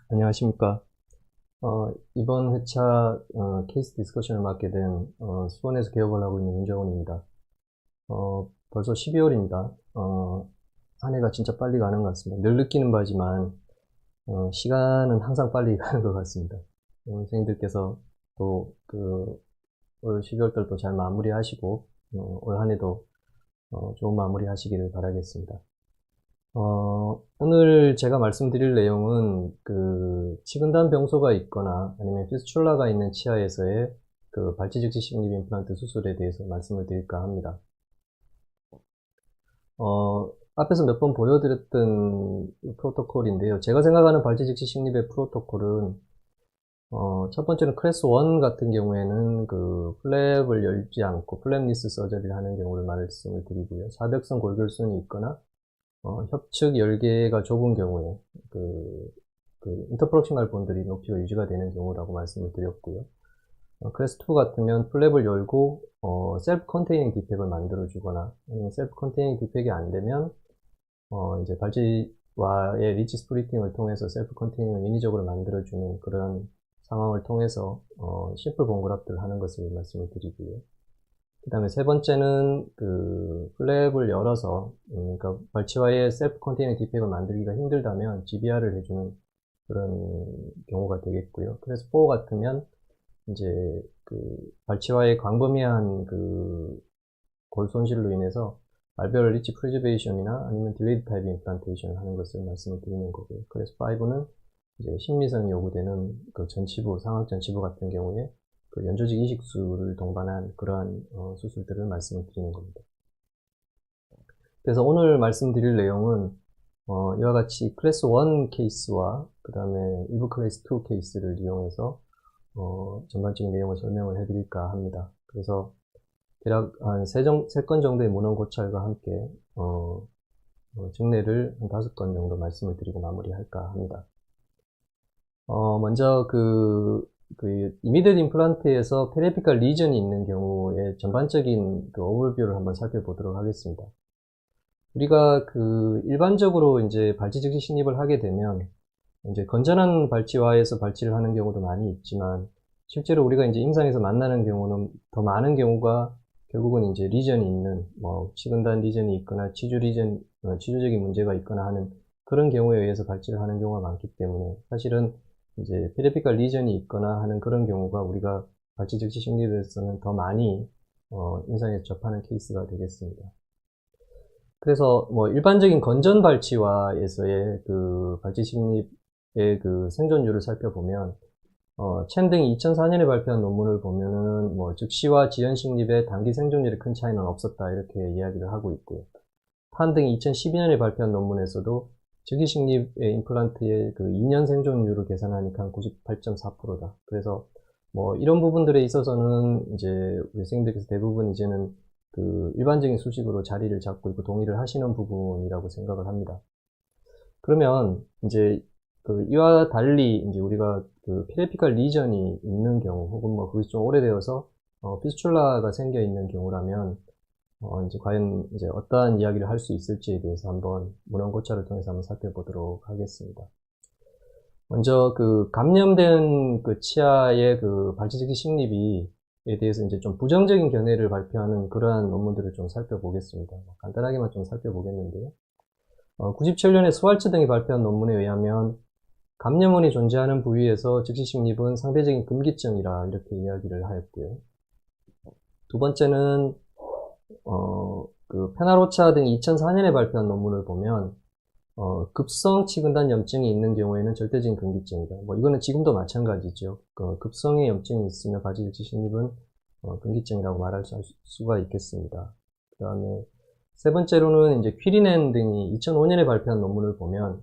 안녕하십니까. 이번 회차 케이스 디스커션을 맡게 된 수원에서 개업을 하고 있는 윤정훈입니다. 벌써 12월입니다. 한 해가 진짜 빨리 가는 것 같습니다. 늘 느끼는 바지만 시간은 항상 빨리 가는 것 같습니다. 선생님들께서 또 올 12월 달도 잘 마무리하시고 올 한 해도 좋은 마무리 하시기를 바라겠습니다. 오늘 제가 말씀드릴 내용은 치근단 병소가 있거나 아니면 피스출라가 있는 치아에서의 발치 즉시 식립 임플란트 수술에 대해서 말씀을 드릴까 합니다. 앞에서 몇 번 보여드렸던 프로토콜인데요. 제가 생각하는 발치 즉시 식립의 프로토콜은 첫 번째는 클래스 1 같은 경우에는 플랩을 열지 않고 플랩리스 서저리를 하는 경우를 말씀을 드리고요. 사벽성 골결선이 있거나 협측 열개가 좁은 경우에 인터프록시말 본들이 높이가 유지가 되는 경우라고 말씀을 드렸고요. 클래스 2 같으면 플랩을 열고 셀프 컨테이닝 디펙을 만들어 주거나 셀프 컨테이닝 디펙이 안 되면 이제 발치와의 리치 스프리팅을 통해서 셀프 컨테이닝을 인위적으로 만들어 주는 그런 상황을 통해서 심플 본그라프트를 하는 것을 말씀을 드리고요. 그 다음에 세 번째는 플랩을 열어서 그러니까 발치와의 셀프 컨테이닝 디펙을 만들기가 힘들다면 GBR을 해주는 그런 경우가 되겠고요. 그래서 4 같으면 이제 발치와의 광범위한 골 손실로 인해서 알베올 리치 프리저베이션이나 아니면 딜레이드 타입 임플란테이션을 하는 것을 말씀을 드리는 거고요. 그래서 5는 이제 심미성이 요구되는 전치부, 상악 전치부 같은 경우에 연조직 이식술을 동반한 그러한 수술들을 말씀을 드리는 겁니다. 그래서 오늘 말씀드릴 내용은 이와 같이 클래스 1 케이스와 그 다음에 일부 클래스 2 케이스를 이용해서 전반적인 내용을 설명을 해드릴까 합니다. 그래서 대략 한 3건 정도의 문헌 고찰과 함께 증례를 한 5건 정도 말씀을 드리고 마무리할까 합니다. 먼저 이미디엇 임플란트에서 페리피컬 리전이 있는 경우에 전반적인 오버뷰를 한번 살펴보도록 하겠습니다. 우리가 일반적으로 이제 발치 즉시 식립을 하게 되면 이제 건전한 발치와에서 발치를 하는 경우도 많이 있지만 실제로 우리가 이제 임상에서 만나는 경우는 더 많은 경우가 결국은 이제 리전이 있는 치근단 리전이 있거나 치주적인 문제가 있거나 하는 그런 경우에 의해서 발치를 하는 경우가 많기 때문에 사실은 이제 페리피컬 리전이 있거나 하는 그런 경우가 우리가 발치 즉시 식립에서는 더 많이 임상에서 접하는 케이스가 되겠습니다. 그래서 일반적인 건전 발치와에서의 발치 식립의 생존율을 살펴보면 챈 등이 2004년에 발표한 논문을 보면은 즉시와 지연 식립의 단기 생존율에 큰 차이는 없었다 이렇게 이야기를 하고 있고요. 판 등이 2012년에 발표한 논문에서도 즉시 식립의 임플란트의 2년 생존율을 계산하니까 한 98.4%다. 그래서 이런 부분들에 있어서는 이제 우리 선생님들께서 대부분 이제는 일반적인 수식으로 자리를 잡고 있고 동의를 하시는 부분이라고 생각을 합니다. 그러면 이제 이와 달리 이제 우리가 페리피컬 리전이 있는 경우 혹은 그것이 좀 오래되어서 피스출라가 생겨 있는 경우라면 이제 과연 이제 어떠한 이야기를 할 수 있을지에 대해서 한번 문헌 고찰을 통해서 한번 살펴보도록 하겠습니다. 먼저 감염된 치아의 발치 즉시 식립에 대해서 이제 좀 부정적인 견해를 발표하는 그러한 논문들을 좀 살펴보겠습니다. 간단하게만 좀 살펴보겠는데요. 97년에 스왈츠 등이 발표한 논문에 의하면 감염원이 존재하는 부위에서 즉시 식립은 상대적인 금기증이라 이렇게 이야기를 하였고요. 두 번째는 페나로차 등이 2004년에 발표한 논문을 보면 급성 치근단 염증이 있는 경우에는 절대적인 금기증이다. 이거는 지금도 마찬가지죠. 급성의 염증이 있으면 발치 즉시 식립은 금기증이라고 말할 수가 있겠습니다. 그 다음에 세 번째로는 이제 퀴리넨 등이 2005년에 발표한 논문을 보면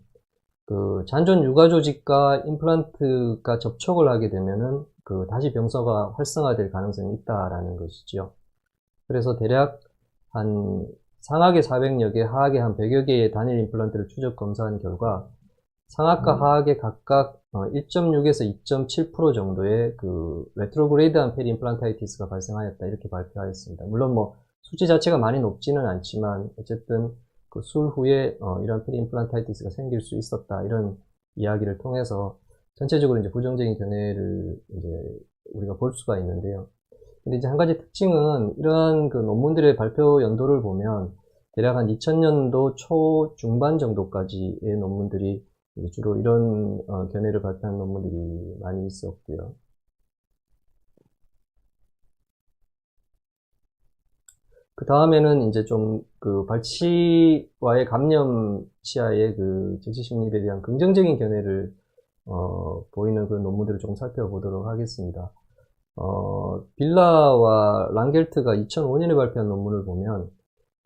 잔존 유가 조직과 임플란트가 접촉을 하게 되면은 다시 병서가 활성화될 가능성이 있다라는 것이죠. 그래서 대략 한 상악에 400여 개, 하악에 한 100여 개의 단일 임플란트를 추적 검사한 결과 상악과 하악에 각각 1.6에서 2.7% 정도의 레트로그레이드한 페리 임플란타이티스가 발생하였다 이렇게 발표하였습니다. 물론 수치 자체가 많이 높지는 않지만 어쨌든 술 후에 이런 페리 임플란타이티스가 생길 수 있었다 이런 이야기를 통해서 전체적으로 이제 부정적인 견해를 이제 우리가 볼 수가 있는데요. 근데 이제 한 가지 특징은 이러한 그 논문들의 발표 연도를 보면 대략 한 2000년도 초 중반 정도까지의 논문들이 주로 이런 견해를 발표한 논문들이 많이 있었고요. 그 다음에는 이제 좀 그 발치와의 감염 치아의 그 즉시 식립에 대한 긍정적인 견해를 보이는 그 논문들을 조금 살펴보도록 하겠습니다. 빌라와 랑겔트가 2005년에 발표한 논문을 보면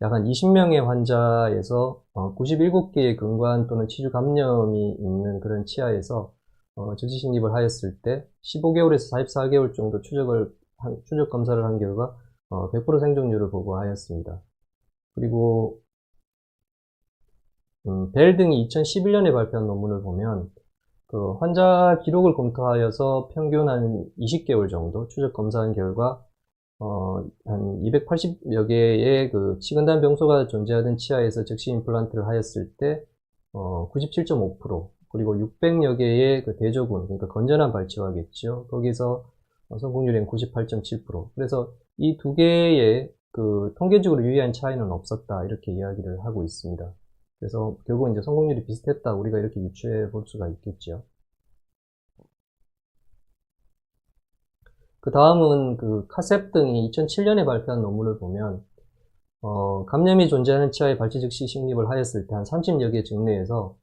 약 한 20명의 환자에서 97개의 근관 또는 치주 감염이 있는 그런 치아에서 즉시 식립을 하였을 때 15개월에서 44개월 정도 추적 검사를 한 결과 100% 생존율을 보고하였습니다. 그리고 벨 등이 2011년에 발표한 논문을 보면 그 환자 기록을 검토하여서 평균 한 20개월 정도 추적 검사한 결과 한 280여 개의 그 치근단 병소가 존재하던 치아에서 즉시 임플란트를 하였을 때 97.5% 그리고 600여 개의 그 대조군, 그러니까 건전한 발치화겠죠. 거기서 성공률은 98.7%. 그래서 이 두 개의 그 통계적으로 유의한 차이는 없었다, 이렇게 이야기를 하고 있습니다. 그래서 결국 이제 성공률이 비슷했다, 우리가 이렇게 유추해 볼 수가 있겠죠. 그 다음은 그 카셉 등이 2007년에 발표한 논문을 보면 감염이 존재하는 치아의 발치 즉시 식립을 하였을 때 한 30여 개 증례에서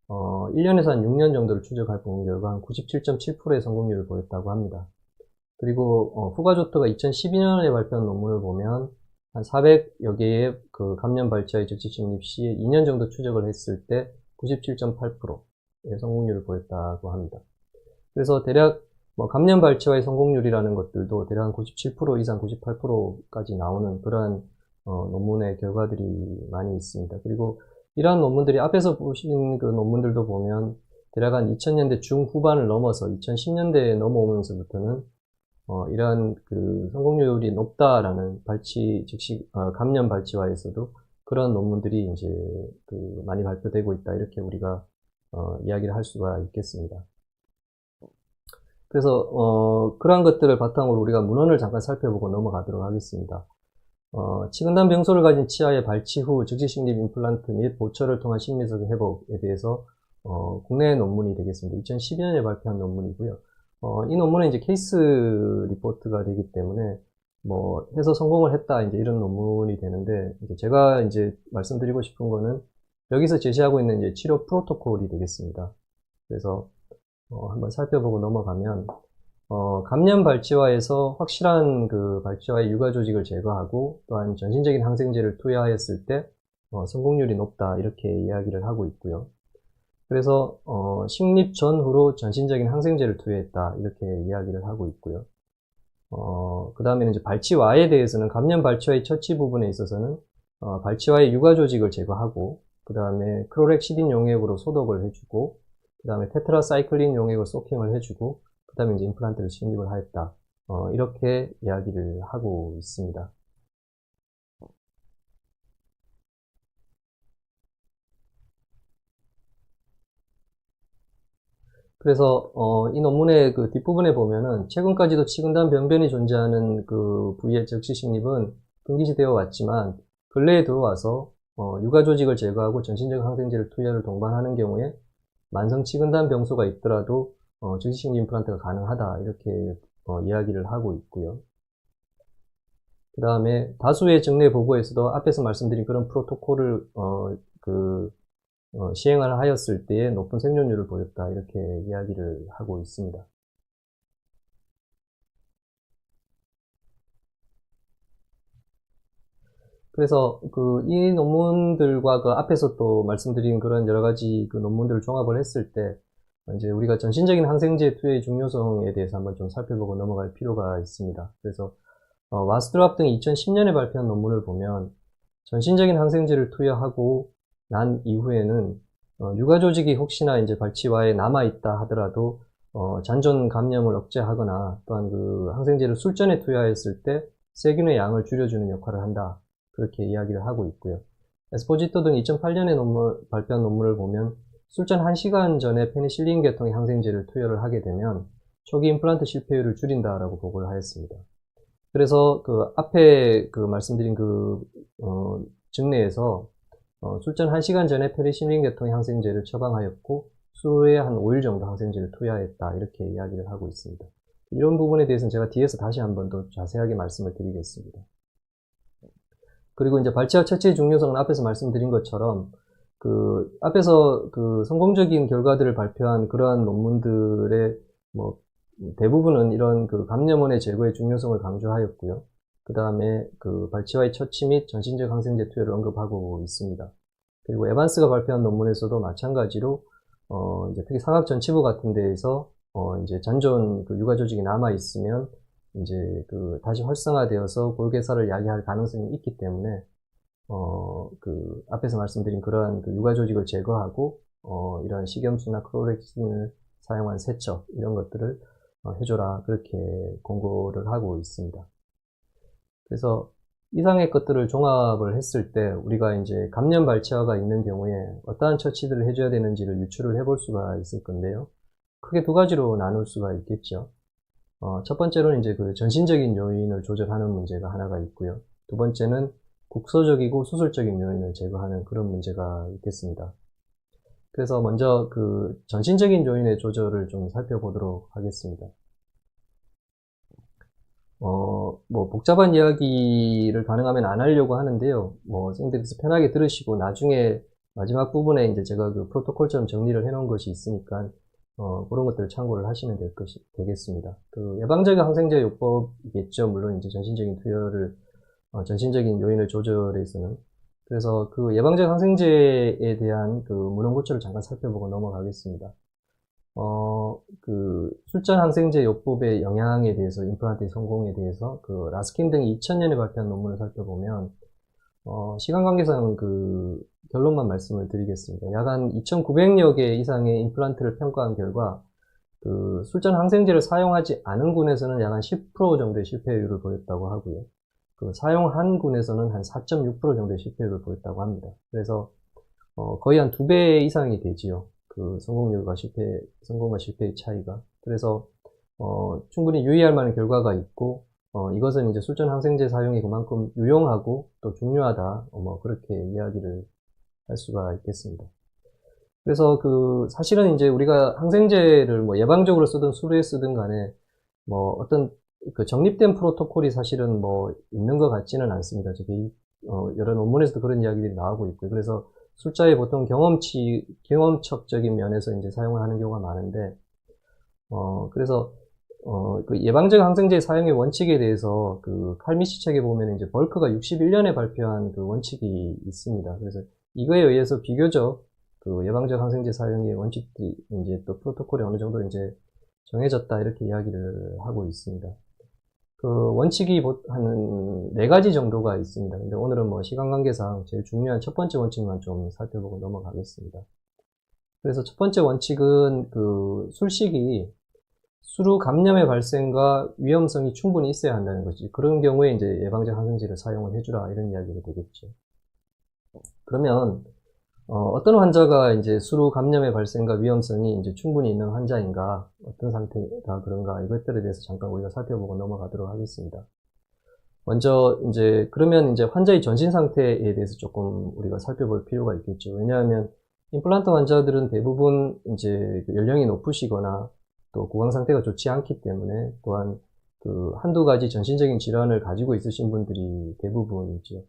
1년에서 한 6년 정도를 추적해 본 결과 한 97.7%의 성공률을 보였다고 합니다. 그리고 후가조트가 2012년에 발표한 논문을 보면 한 400여 개의 그 감염 발치와의 즉시 식립 시 2년 정도 추적을 했을 때 97.8%의 성공률을 보였다고 합니다. 그래서 대략 감염 발치와의 성공률이라는 것들도 대략 한 97% 이상 98%까지 나오는 그러한 논문의 결과들이 많이 있습니다. 그리고 이러한 논문들이 앞에서 보신 그 논문들도 보면 대략 한 2000년대 중후반을 넘어서 2010년대에 넘어오면서부터는 이러한 그 성공률이 높다라는 발치 즉시 감염 발치와에서도 그런 논문들이 이제 그 많이 발표되고 있다, 이렇게 우리가 이야기를 할 수가 있겠습니다. 그래서 그러한 것들을 바탕으로 우리가 문헌을 잠깐 살펴보고 넘어가도록 하겠습니다. 치근단 병소를 가진 치아의 발치 후 즉시 식립 임플란트 및 보철을 통한 식미적 회복에 대해서 국내 논문이 되겠습니다. 2012년에 발표한 논문이고요. 이 논문은 이제 케이스 리포트가 되기 때문에 해서 성공을 했다, 이제 이런 논문이 되는데, 이제 제가 이제 말씀드리고 싶은 거는 여기서 제시하고 있는 이제 치료 프로토콜이 되겠습니다. 그래서 한번 살펴보고 넘어가면 감염 발치화에서 확실한 그 발치화의 유가 조직을 제거하고 또한 전신적인 항생제를 투여하였을 때 성공률이 높다, 이렇게 이야기를 하고 있고요. 그래서 식립 전후로 전신적인 항생제를 투여했다, 이렇게 이야기를 하고 있고요. 그 다음에는 이제 발치와에 대해서는 감염 발치와의 처치 부분에 있어서는 발치와의 유가 조직을 제거하고 그 다음에 크로렉시딘 용액으로 소독을 해주고 그 다음에 테트라사이클린 용액을 소킹을 해주고 그 다음에 이제 임플란트를 식립을 하였다, 이렇게 이야기를 하고 있습니다. 그래서 이 논문의 그 뒷부분에 보면은 최근까지도 치근단 병변이 존재하는 그 부위의 즉시 식립은 금기시되어 왔지만 근래에 들어와서 유가 조직을 제거하고 전신적 항생제를 투여를 동반하는 경우에 만성 치근단 병소가 있더라도 즉시 식립 임플란트가 가능하다, 이렇게 이야기를 하고 있고요. 그 다음에 다수의 증례 보고에서도 앞에서 말씀드린 그런 프로토콜을 시행을 하였을 때의 높은 생존율을 보였다, 이렇게 이야기를 하고 있습니다. 그래서 이 논문들과 그 앞에서 또 말씀드린 그런 여러 가지 그 논문들을 종합을 했을 때 이제 우리가 전신적인 항생제 투여의 중요성에 대해서 한번 좀 살펴보고 넘어갈 필요가 있습니다. 그래서 와스드랍 등이 2010년에 발표한 논문을 보면 전신적인 항생제를 투여하고 난 이후에는 유가 조직이 혹시나 이제 발치와에 남아있다 하더라도 잔존 감염을 억제하거나 또한 그 항생제를 술전에 투여했을 때 세균의 양을 줄여주는 역할을 한다, 그렇게 이야기를 하고 있고요. 에스포지토 등 2008년에 발표한 논문을 보면 술전 1시간 전에 페니실린 계통의 항생제를 투여를 하게 되면 초기 임플란트 실패율을 줄인다라고 보고를 하였습니다. 그래서 그 앞에 그 말씀드린 증례에서 술전 1시간 전에 페니실린 계통의 항생제를 처방하였고 수후에 한 5일 정도 항생제를 투여했다 이렇게 이야기를 하고 있습니다. 이런 부분에 대해서는 제가 뒤에서 다시 한 번 더 자세하게 말씀을 드리겠습니다. 그리고 이제 발치와 처치의 중요성은 앞에서 말씀드린 것처럼 앞에서 성공적인 결과들을 발표한 그러한 논문들의 대부분은 이런 감염원의 제거의 중요성을 강조하였고요. 그 다음에 발치와의 처치 및 전신적 항생제 투여를 언급하고 있습니다. 그리고 에반스가 발표한 논문에서도 마찬가지로 이제 특히 상악 전치부 같은 데에서 이제 잔존 유가 조직이 남아 있으면 이제 다시 활성화되어서 골괴사를 야기할 가능성이 있기 때문에 앞에서 말씀드린 그러한 유가 조직을 제거하고 이런 식염수나 클로렉신을 사용한 세척 이런 것들을 해줘라 그렇게 권고를 하고 있습니다. 그래서 이상의 것들을 종합을 했을 때 우리가 이제 감염 발치화가 있는 경우에 어떠한 처치들을 해줘야 되는지를 유추를 해볼 수가 있을 건데요. 크게 두 가지로 나눌 수가 있겠죠. 첫 번째로는 이제 전신적인 요인을 조절하는 문제가 하나가 있고요. 두 번째는 국소적이고 수술적인 요인을 제거하는 그런 문제가 있겠습니다. 그래서 먼저 전신적인 요인의 조절을 좀 살펴보도록 하겠습니다. 복잡한 이야기를 가능하면 안 하려고 하는데요. 선생님들께서 편하게 들으시고 나중에 마지막 부분에 이제 제가 프로토콜처럼 정리를 해 놓은 것이 있으니까 그런 것들을 참고를 하시면 되겠습니다. 예방적인 항생제 요법이겠죠. 물론 이제 전신적인 투여를, 전신적인 요인을 조절해서는. 그래서 예방적 항생제에 대한 문헌 고초를 잠깐 살펴보고 넘어가겠습니다. 술전 항생제 요법의 영향에 대해서, 임플란트의 성공에 대해서, 라스킨 등이 2000년에 발표한 논문을 살펴보면, 시간 관계상 결론만 말씀을 드리겠습니다. 약 한 2900여 개 이상의 임플란트를 평가한 결과, 술전 항생제를 사용하지 않은 군에서는 약 한 10% 정도의 실패율을 보였다고 하고요. 사용한 군에서는 한 4.6% 정도의 실패율을 보였다고 합니다. 그래서, 거의 한 2배 이상이 되지요. 성공률과 성공과 실패의 차이가. 그래서, 충분히 유의할 만한 결과가 있고, 이것은 이제 술전 항생제 사용이 그만큼 유용하고 또 중요하다. 그렇게 이야기를 할 수가 있겠습니다. 그래서 사실은 이제 우리가 항생제를 예방적으로 쓰든 수루에 쓰든 간에 어떤 정립된 프로토콜이 사실은 있는 것 같지는 않습니다. 여러 논문에서도 그런 이야기들이 나오고 있고요. 그래서 술자에 보통 경험척적인 면에서 이제 사용을 하는 경우가 많은데, 그래서, 예방적 항생제 사용의 원칙에 대해서 칼미시 책에 보면 이제 벌크가 61년에 발표한 원칙이 있습니다. 그래서 이거에 의해서 비교적 예방적 항생제 사용의 원칙들이 이제 또 프로토콜이 어느 정도 이제 정해졌다 이렇게 이야기를 하고 있습니다. 원칙이 한 4가지 정도가 있습니다. 근데 오늘은 시간 관계상 제일 중요한 첫 번째 원칙만 좀 살펴보고 넘어가겠습니다. 그래서 첫 번째 원칙은 술식이 수루 감염의 발생과 위험성이 충분히 있어야 한다는 것이, 그런 경우에 이제 예방적 항생제를 사용을 해주라 이런 이야기가 되겠죠. 그러면 어떤 환자가 이제 수루 감염의 발생과 위험성이 이제 충분히 있는 환자인가, 어떤 상태가 그런가, 이것들에 대해서 잠깐 우리가 살펴보고 넘어가도록 하겠습니다. 먼저 그러면 이제 환자의 전신 상태에 대해서 조금 우리가 살펴볼 필요가 있겠죠. 왜냐하면 임플란트 환자들은 대부분 이제 연령이 높으시거나 또 구강 상태가 좋지 않기 때문에, 또한 한두 가지 전신적인 질환을 가지고 있으신 분들이 대부분이죠.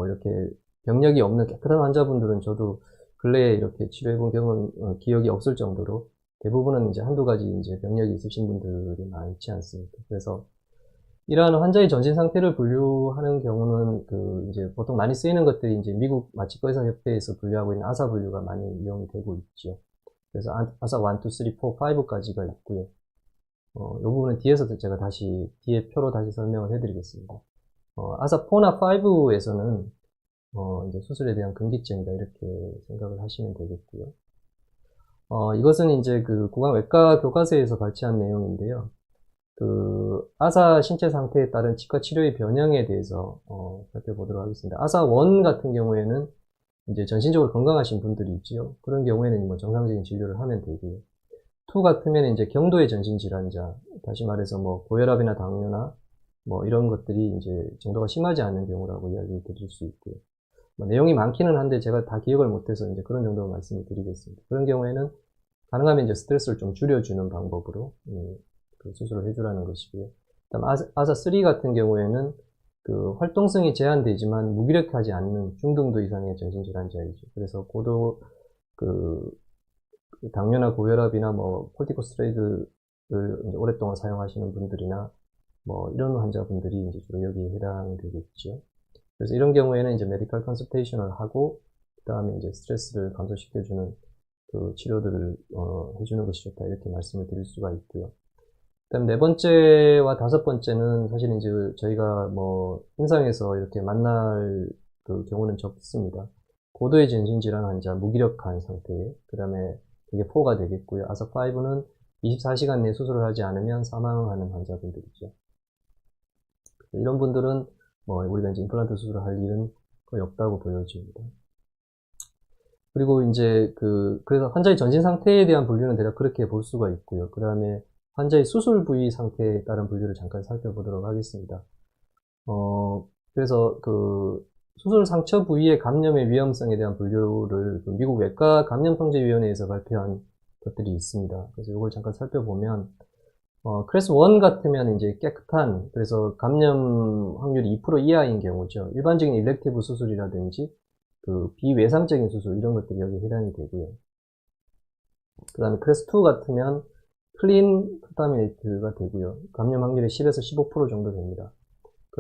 이렇게 병력이 없는 깨끗한 환자분들은 저도 근래에 이렇게 치료해본 기억이 없을 정도로 대부분은 이제 한두 가지 이제 병력이 있으신 분들이 많지 않습니까? 그래서 이러한 환자의 전신 상태를 분류하는 경우는 이제 보통 많이 쓰이는 것들이 이제 미국 마취과의사 협회에서 분류하고 있는 아사 분류가 많이 이용이 되고 있죠. 그래서 아사 1, 2, 3, 4, 5까지가 있고요. 이 부분은 뒤에서 제가 뒤에 표로 다시 설명을 해드리겠습니다. 아사 4나 5에서는 이제 수술에 대한 금기증이다 이렇게 생각을 하시면 되겠고요. 이것은 이제 구강외과 교과서에서 발췌한 내용인데요. 아사 신체 상태에 따른 치과 치료의 변형에 대해서 살펴보도록 하겠습니다. 아사 1 같은 경우에는 이제 전신적으로 건강하신 분들이 있지요. 그런 경우에는 뭐 정상적인 진료를 하면 되고요. 2 같으면 이제 경도의 전신질환자, 다시 말해서 뭐 고혈압이나 당뇨나 뭐 이런 것들이 이제 정도가 심하지 않은 경우라고 이야기 드릴 수 있고요. 뭐 내용이 많기는 한데 제가 다 기억을 못해서 이제 그런 정도 말씀을 드리겠습니다. 그런 경우에는 가능하면 이제 스트레스를 좀 줄여주는 방법으로 그 수술을 해주라는 것이고요. 그다음 아사3 같은 경우에는 그 활동성이 제한되지만 무기력하지 않는 중등도 이상의 전신질환자이죠. 그래서 고도 그 당뇨나 고혈압이나 뭐 콜티코스테로이드를 오랫동안 사용하시는 분들이나 뭐 이런 환자분들이 이제 주로 여기에 해당되겠죠. 그래서 이런 경우에는 이제 메디컬 컨설테이션을 하고 그다음에 이제 스트레스를 감소시켜주는 그 치료들을 해주는 것이 좋다 이렇게 말씀을 드릴 수가 있고요. 그다음 4번째와 5번째는 사실 이제 저희가 뭐 임상에서 이렇게 만날 그 경우는 적습니다. 고도의 전신질환 환자, 무기력한 상태, 그 다음에 이게 4가 되겠고요. 아사5는 24시간 내에 수술을 하지 않으면 사망하는 환자분들이죠. 이런 분들은 뭐 우리가 이제 임플란트 수술을 할 일은 거의 없다고 보여집니다. 그리고 이제 그래서 환자의 전신 상태에 대한 분류는 대략 그렇게 볼 수가 있고요. 그 다음에 환자의 수술 부위 상태에 따른 분류를 잠깐 살펴보도록 하겠습니다. 그래서 그 수술 상처 부위의 감염의 위험성에 대한 분류를 미국 외과 감염통제위원회에서 발표한 것들이 있습니다. 그래서 이걸 잠깐 살펴보면 클래스 1 같으면 이제 깨끗한, 그래서 감염 확률이 2% 이하인 경우죠. 일반적인 일렉티브 수술이라든지 그 비외상적인 수술 이런 것들이 여기에 해당이 되고요. 그 다음에 클래스 2 같으면 클린 컨타미네이트가 되고요. 감염 확률이 10에서 15% 정도 됩니다.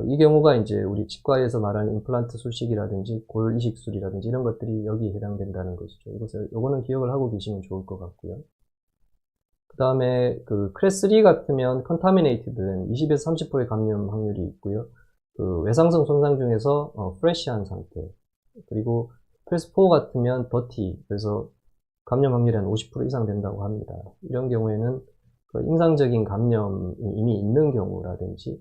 이 경우가 이제 우리 치과에서 말하는 임플란트 술식이라든지 골 이식술이라든지 이런 것들이 여기에 해당된다는 것이죠. 요거는 기억을 하고 계시면 좋을 것 같고요. 그 다음에 그 클래스 3 같으면 컨타미네이트된 20에서 30%의 감염 확률이 있고요. 그 외상성 손상 중에서 프레시한 상태. 그리고 클래스 4 같으면 더티. 그래서 감염 확률이 한 50% 이상 된다고 합니다. 이런 경우에는 그 임상적인 감염이 이미 있는 경우라든지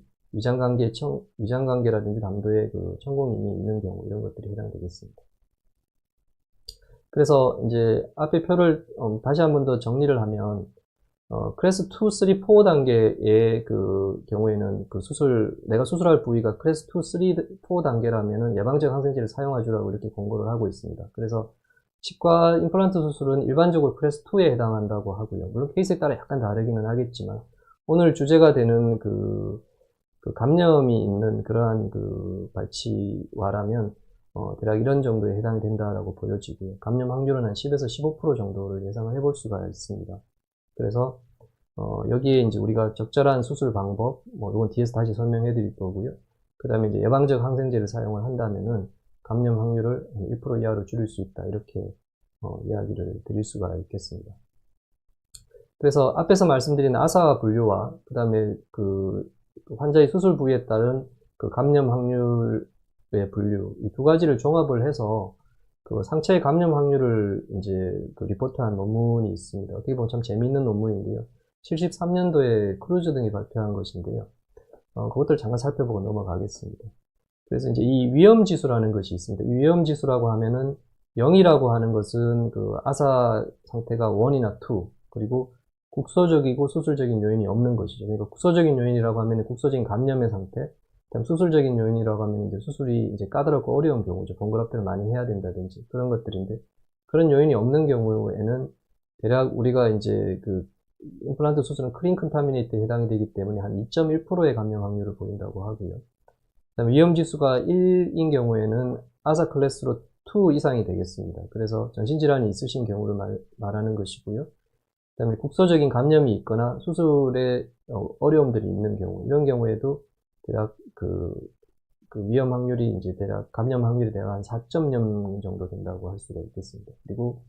위장관계라든지 담도에 그 천공이 이미 있는 경우 이런 것들이 해당되겠습니다. 그래서 이제 앞에 표를 다시 한 번 더 정리를 하면 클래스 2, 3, 4 단계의 그 경우에는 그 내가 수술할 부위가 클래스 2, 3, 4 단계라면은 예방적 항생제를 사용하주라고 이렇게 권고를 하고 있습니다. 그래서 치과 임플란트 수술은 일반적으로 클래스 2에 해당한다고 하고요. 물론 케이스에 따라 약간 다르기는 하겠지만 오늘 주제가 되는 그 감염이 있는 그러한 그 발치와라면 대략 이런 정도에 해당이 된다라고 보여지고요. 감염 확률은 한 10에서 15% 정도를 예상을 해볼 수가 있습니다. 그래서 여기에 이제 우리가 적절한 수술 방법, 뭐 이건 뒤에서 다시 설명해 드릴 거고요. 그 다음에 이제 예방적 항생제를 사용을 한다면은 감염 확률을 1% 이하로 줄일 수 있다 이렇게 이야기를 드릴 수가 있겠습니다. 그래서 앞에서 말씀드린 아사 분류와 그 다음에 그 환자의 수술 부위에 따른 그 감염 확률의 분류, 이 두 가지를 종합을 해서 그 상체의 감염 확률을 이제 그 리포트한 논문이 있습니다. 어떻게 보면 참 재미있는 논문인데요. 73년도에 크루즈 등이 발표한 것인데요. 그것들 잠깐 살펴보고 넘어가겠습니다. 그래서 이제 이 위험지수라는 것이 있습니다. 이 위험지수라고 하면은 0이라고 하는 것은 그 아사 상태가 1이나 2, 그리고 국소적이고 수술적인 요인이 없는 것이죠. 그러니까 국소적인 요인이라고 하면 국소적인 감염의 상태, 그다음 수술적인 요인이라고 하면 이제 수술이 이제 까다롭고 어려운 경우죠. 번거롭게를 많이 해야 된다든지 그런 것들인데, 그런 요인이 없는 경우에는 대략 우리가 이제 그 임플란트 수술은 클린 컨타미네이트에 해당이 되기 때문에 한 2.1%의 감염 확률을 보인다고 하고요. 그다음에 위험지수가 1인 경우에는 아사 클래스로 2 이상이 되겠습니다. 그래서 전신질환이 있으신 경우를 말하는 것이고요. 그다음에 국소적인 감염이 있거나 수술에 어려움들이 있는 경우, 이런 경우에도 대략 그 위험 확률이 이제 대략 감염 확률이 대략 한 4.0 정도 된다고 할 수가 있겠습니다. 그리고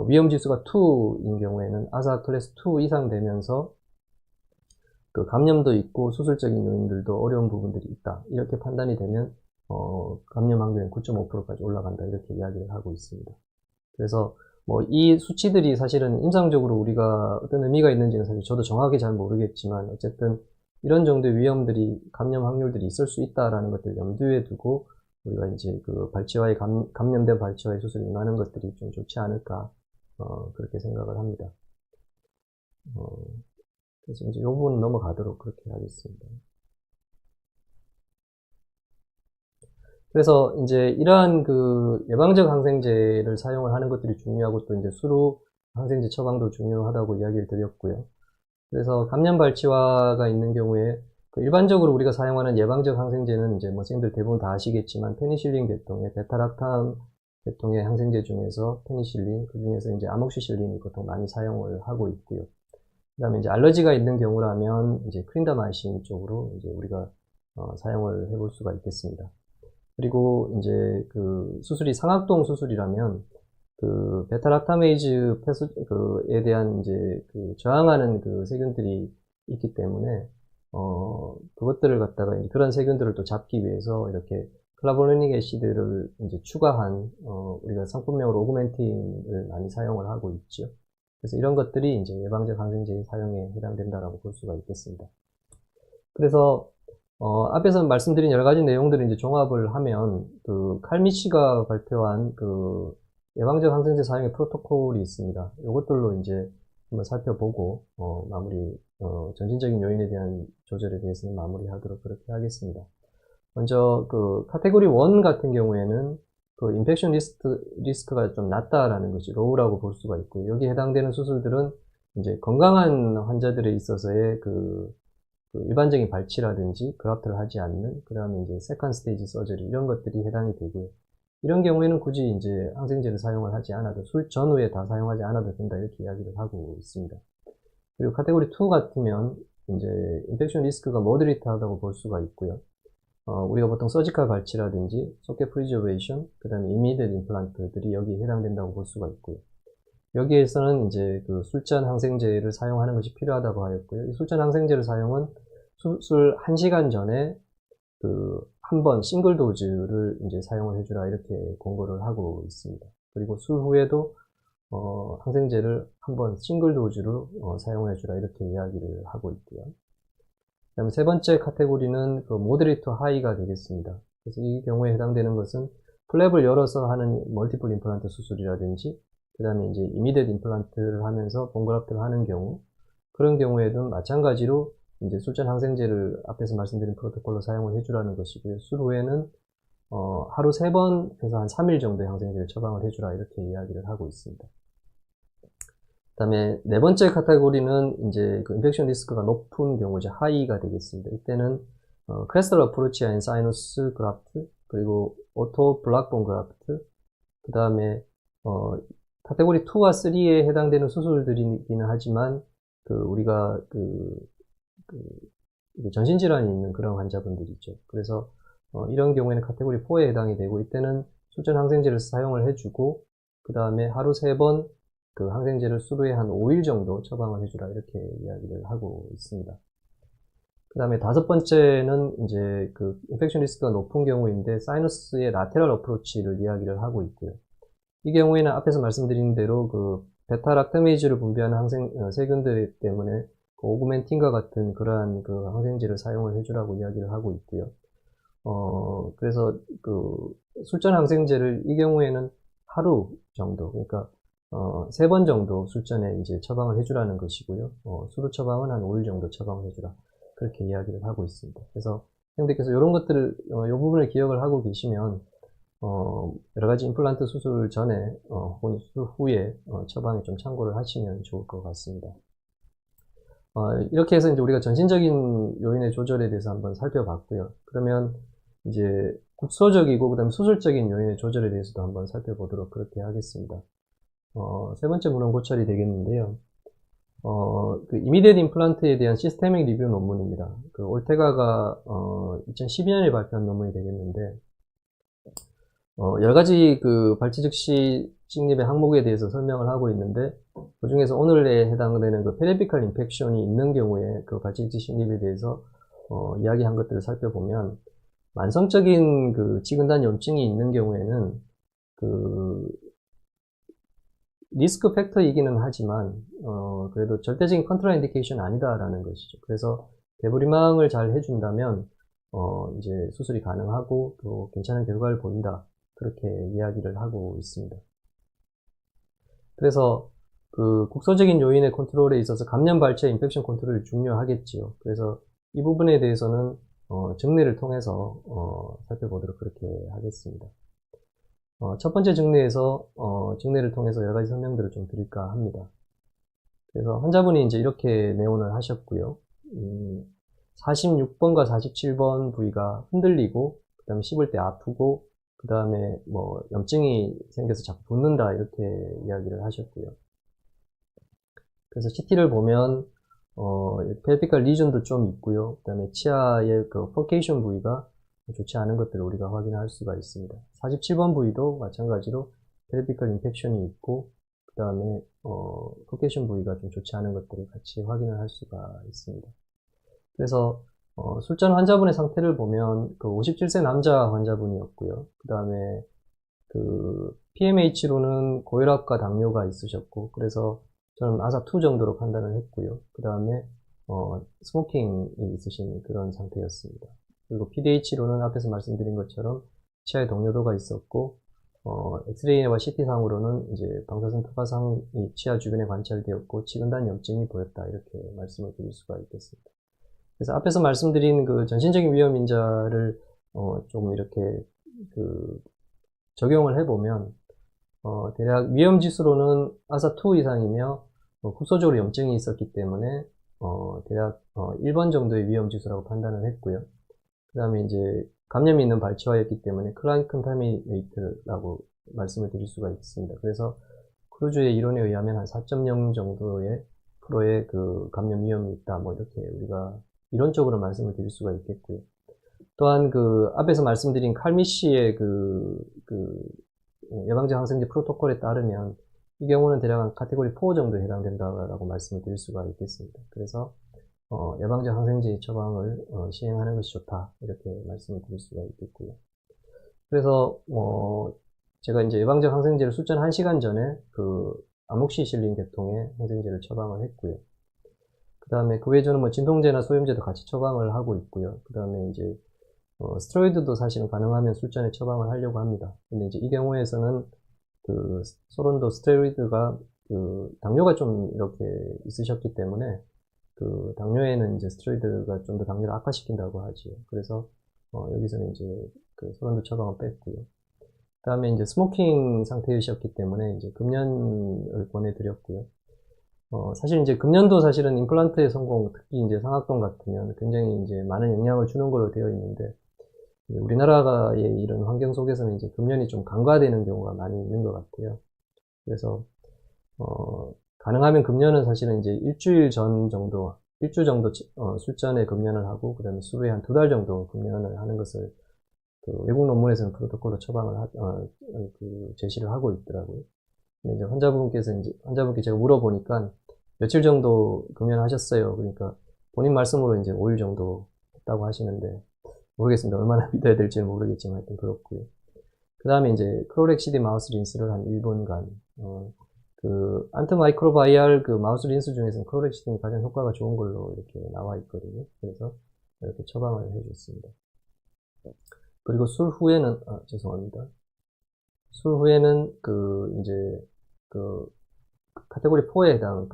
위험 지수가 2인 경우에는 아사 클래스 2 이상 되면서 그 감염도 있고 수술적인 요인들도 어려운 부분들이 있다. 이렇게 판단이 되면 감염 확률은 9.5%까지 올라간다. 이렇게 이야기를 하고 있습니다. 그래서 뭐 이 수치들이 사실은 임상적으로 우리가 어떤 의미가 있는지는 사실 저도 정확히 잘 모르겠지만 어쨌든 이런 정도의 위험들이, 감염 확률들이 있을 수 있다라는 것들을 염두에 두고 우리가 이제 그 발치와의 감염된 발치와의 수술이 임하는 것들이 좀 좋지 않을까, 그렇게 생각을 합니다. 그래서 이제 이 부분 넘어가도록 그렇게 하겠습니다. 그래서 이제 이러한 그 예방적 항생제를 사용을 하는 것들이 중요하고 또 이제 수루 항생제 처방도 중요하다고 이야기를 드렸고요. 그래서 감염 발치와가 있는 경우에 그 일반적으로 우리가 사용하는 예방적 항생제는 이제 뭐 선생님들 대부분 다 아시겠지만 페니실린 계통의 베타락탐 계통의 항생제 중에서 페니실린, 그 중에서 이제 아목시실린이 보통 많이 사용을 하고 있고요. 그 다음에 이제 알러지가 있는 경우라면 이제 클린다마이신 쪽으로 이제 우리가 사용을 해볼 수가 있겠습니다. 그리고 이제 그 수술이 상악동 수술이라면 그 베타락타메이즈 에 대한 이제 그 저항하는 그 세균들이 있기 때문에 그것들을 갖다가 그런 세균들을 또 잡기 위해서 이렇게 클라볼로닉 애시드를 이제 추가한 우리가 상품명으로 오그멘틴을 많이 사용을 하고 있죠. 그래서 이런 것들이 이제 예방적 항생제의 사용에 해당된다라고 볼 수가 있겠습니다. 그래서 앞에서 말씀드린 여러 가지 내용들을 이제 종합을 하면 그 칼미치가 발표한 그 예방적 항생제 사용의 프로토콜이 있습니다. 이것들로 이제 한번 살펴보고 마무리 전신적인 요인에 대한 조절에 대해서는 마무리하도록 그렇게 하겠습니다. 먼저 그 카테고리 1 같은 경우에는 그 인펙션 리스크가 좀 낮다라는 것이 로우라고 볼 수가 있고요. 여기에 해당되는 수술들은 이제 건강한 환자들에 있어서의 그 일반적인 발치라든지 그라프트를 하지 않는, 그 다음에 이제 세컨 스테이지 서저리 이런 것들이 해당이 되고요. 이런 경우에는 굳이 이제 항생제를 사용을 하지 않아도 술 전후에 다 사용하지 않아도 된다 이렇게 이야기를 하고 있습니다. 그리고 카테고리 2 같으면 이제 인펙션 리스크가 모더리트하다고 볼 수가 있고요. 우리가 보통 서지컬 발치라든지 소켓 프리저베이션, 그 다음에 이미디엇 임플란트들이 여기에 해당된다고 볼 수가 있고요. 여기에서는 이제 그 술전 항생제를 사용하는 것이 필요하다고 하였고요. 이 술전 항생제를 사용은 수술 1시간 전에 그 한 번 싱글 도즈를 이제 사용을 해주라 이렇게 공고를 하고 있습니다. 그리고 술 후에도 항생제를 한 번 싱글 도즈로 사용을 해주라 이렇게 이야기를 하고 있고요. 그 다음에 세 번째 카테고리는 그 모더리트 하이가 되겠습니다. 그래서 이 경우에 해당되는 것은 플랩을 열어서 하는 멀티플 임플란트 수술이라든지, 그 다음에 이제 이미디엇 임플란트를 하면서 본그라프트를 하는 경우, 그런 경우에도 마찬가지로 이제 술전 항생제를 앞에서 말씀드린 프로토콜로 사용을 해주라는 것이고요. 술 후에는 하루 3번 해서 한 3일 정도의 항생제를 처방을 해주라 이렇게 이야기를 하고 있습니다. 그 다음에 네 번째 카테고리는 이제 그 인펙션 리스크가 높은 경우 이제 하이가 되겠습니다. 이때는 크레스털 어프로치 앤 사이너스 그라프트, 그리고 오토 블락본 그라프트, 그 다음에 카테고리 2와 3에 해당되는 수술들이기는 하지만 그 우리가 전신질환이 있는 그런 환자분들이 있죠. 그래서 이런 경우에는 카테고리 4에 해당이 되고, 이때는 술전 항생제를 사용을 해주고 그 다음에 하루 3번 그 항생제를 수루에 한 5일 정도 처방을 해주라 이렇게 이야기를 하고 있습니다. 그 다음에 다섯 번째는 이제 그 인펙션 리스크가 높은 경우인데 사이너스의 라테럴 어프로치를 이야기를 하고 있고요. 이 경우에는 앞에서 말씀드린 대로 그 베타락타메이즈를 분비하는 세균들 때문에 그 오그멘틴과 같은 그러한 그 항생제를 사용을 해주라고 이야기를 하고 있고요. 그래서 그 술전 항생제를 이 경우에는 하루 정도, 그러니까 3번 정도 술전에 이제 처방을 해주라는 것이고요. 수루 처방은 한 5일 정도 처방을 해주라. 그렇게 이야기를 하고 있습니다. 그래서 선생님들께서 이런 것들을, 이 부분을 기억을 하고 계시면, 여러 가지 임플란트 수술 전에, 혹은 수술 후에, 처방에 좀 참고를 하시면 좋을 것 같습니다. 이렇게 해서 이제 우리가 전신적인 요인의 조절에 대해서 한번 살펴봤고요. 그러면 이제 국소적이고 그다음에 수술적인 요인의 조절에 대해서도 한번 살펴보도록 그렇게 하겠습니다. 세 번째 문헌 고찰이 되겠는데요. 그 이미디엇 임플란트에 대한 시스테믹 리뷰 논문입니다. 그 올테가가 2012년에 발표한 논문이 되겠는데, 여러 가지 그 발치 즉시 식립의 항목에 대해서 설명을 하고 있는데, 그 중에서 오늘에 해당되는 그 페리피컬 인펙션이 있는 경우에 그 발치 즉시 식립에 대해서 이야기한 것들을 살펴보면, 만성적인 그 치근단 염증이 있는 경우에는 그 리스크 팩터이기는 하지만 그래도 절대적인 컨트라 인디케이션은 아니다라는 것이죠. 그래서 대부리망을 잘 해준다면 이제 수술이 가능하고 또 괜찮은 결과를 보인다. 그렇게 이야기를 하고 있습니다. 그래서 그 국소적인 요인의 컨트롤에 있어서 감염 발체 인펙션 컨트롤이 중요하겠지요. 그래서 이 부분에 대해서는 증례를 통해서 살펴보도록 그렇게 하겠습니다. 첫 번째 증례에서 증례를 통해서 여러 가지 설명들을 좀 드릴까 합니다. 그래서 환자분이 이제 이렇게 내원을 하셨고요. 46번과 47번 부위가 흔들리고, 그 다음에 씹을 때 아프고, 그 다음에 뭐 염증이 생겨서 자꾸 붓는다 이렇게 이야기를 하셨고요. 그래서 CT를 보면 펠비컬 리전도 좀 있고요. 그 다음에 치아의 그 포케이션 부위가 좋지 않은 것들을 우리가 확인할 수가 있습니다. 47번 부위도 마찬가지로 펠비컬 인펙션이 있고, 그 다음에 포케이션 부위가 좀 좋지 않은 것들을 같이 확인을 할 수가 있습니다. 그래서 술전 환자분의 상태를 보면 그 57세 남자 환자분이었고요. 그 다음에 그 PMH로는 고혈압과 당뇨가 있으셨고, 그래서 저는 아사2 정도로 판단을 했고요. 그 다음에 스모킹이 있으신 그런 상태였습니다. 그리고 PDH로는 앞에서 말씀드린 것처럼 치아에 동요도가 있었고, 엑스레이와 CT상으로는 이제 방사선 투과상이 치아 주변에 관찰되었고, 치근단 염증이 보였다. 이렇게 말씀을 드릴 수가 있겠습니다. 그래서 앞에서 말씀드린 그 전신적인 위험 인자를 좀 이렇게 적용을 해보면 대략 위험 지수로는 아사2 이상이며 국소적으로 염증이 있었기 때문에 대략 1번 정도의 위험 지수라고 판단을 했고요. 그 다음에 이제 감염이 있는 발치와였기 때문에 클라인 컨타미네이트라고 말씀을 드릴 수가 있습니다. 그래서 크루즈의 이론에 의하면 한 4.0 정도의 프로의 그 감염 위험이 있다. 뭐 이렇게 우리가 이론적으로 말씀을 드릴 수가 있겠고요. 또한 그 앞에서 말씀드린 칼미 씨의 예방적 항생제 프로토콜에 따르면 이 경우는 대략 한 카테고리 4 정도에 해당된다라고 말씀을 드릴 수가 있겠습니다. 그래서 예방적 항생제 처방을 시행하는 것이 좋다 이렇게 말씀을 드릴 수가 있겠고요. 그래서 제가 이제 예방적 항생제를 술전 1시간 전에 그 아목시실린 계통의 항생제를 처방을 했고요. 그 다음에 그 외에 저는 뭐 진통제나 소염제도 같이 처방을 하고 있고요. 그 다음에 이제 스테로이드도 사실은 가능하면 술전에 처방을 하려고 합니다. 근데 이제 이 경우에서는 그 소론도 스테로이드가 그 당뇨가 좀 이렇게 있으셨기 때문에 그 당뇨에는 이제 스테로이드가 좀 더 당뇨를 악화시킨다고 하지요. 그래서 여기서는 이제 그 소론도 처방을 뺐고요. 그 다음에 이제 스모킹 상태이셨기 때문에 이제 금연을 권해드렸고요. 사실 이제 금연도 사실은 임플란트의 성공, 특히 이제 상악동 같으면 굉장히 이제 많은 영향을 주는 걸로 되어 있는데, 우리나라의 이런 환경 속에서는 이제 금연이 좀 간과되는 경우가 많이 있는 것 같아요. 그래서, 가능하면 금연은 사실은 이제 일주일 정도 술전에 금연을 하고, 그 다음에 수루에 한 2달 정도 금연을 하는 것을 그 외국 논문에서는 프로토콜로 처방을 제시를 하고 있더라고요. 근데 이제 환자분께 제가 물어보니까 며칠 정도 금연하셨어요. 그러니까 본인 말씀으로 이제 5일 정도 했다고 하시는데 모르겠습니다. 얼마나 믿어야 될지는 모르겠지만 하여튼 그렇고요. 그 다음에 이제 크로렉시디 마우스 린스를 한 1분간 그 안트마이크로바이알 그 마우스 린스 중에서는 크로렉시딘이 가장 효과가 좋은 걸로 이렇게 나와 있거든요. 그래서 이렇게 처방을 해줬습니다. 그리고 술 후에는 죄송합니다. 술 후에는 이제 카테고리 4에 해당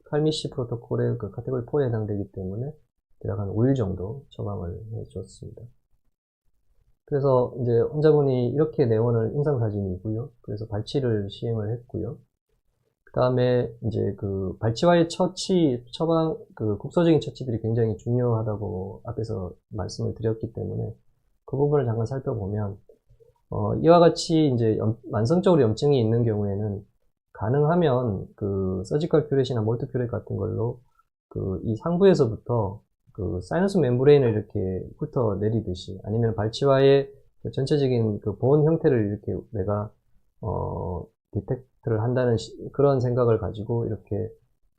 칼미시 프로토콜의 그 카테고리 4에 해당되기 때문에 대략 한 5일 정도 처방을 해줬습니다. 그래서 이제 환자분이 이렇게 내원을 임상사진이고요. 그래서 발치를 시행을 했고요. 그 다음에 이제 그 발치와의 처방, 국소적인 처치들이 굉장히 중요하다고 앞에서 말씀을 드렸기 때문에 그 부분을 잠깐 살펴보면, 이와 같이 이제 만성적으로 염증이 있는 경우에는 가능하면 서지컬 큐렛이나 몰트 큐렛 같은 걸로 이 상부에서부터 사이너스 멤브레인을 이렇게 훑어 내리듯이 아니면 발치와의 전체적인 본 형태를 이렇게 내가 디텍트를 한다는 그런 생각을 가지고 이렇게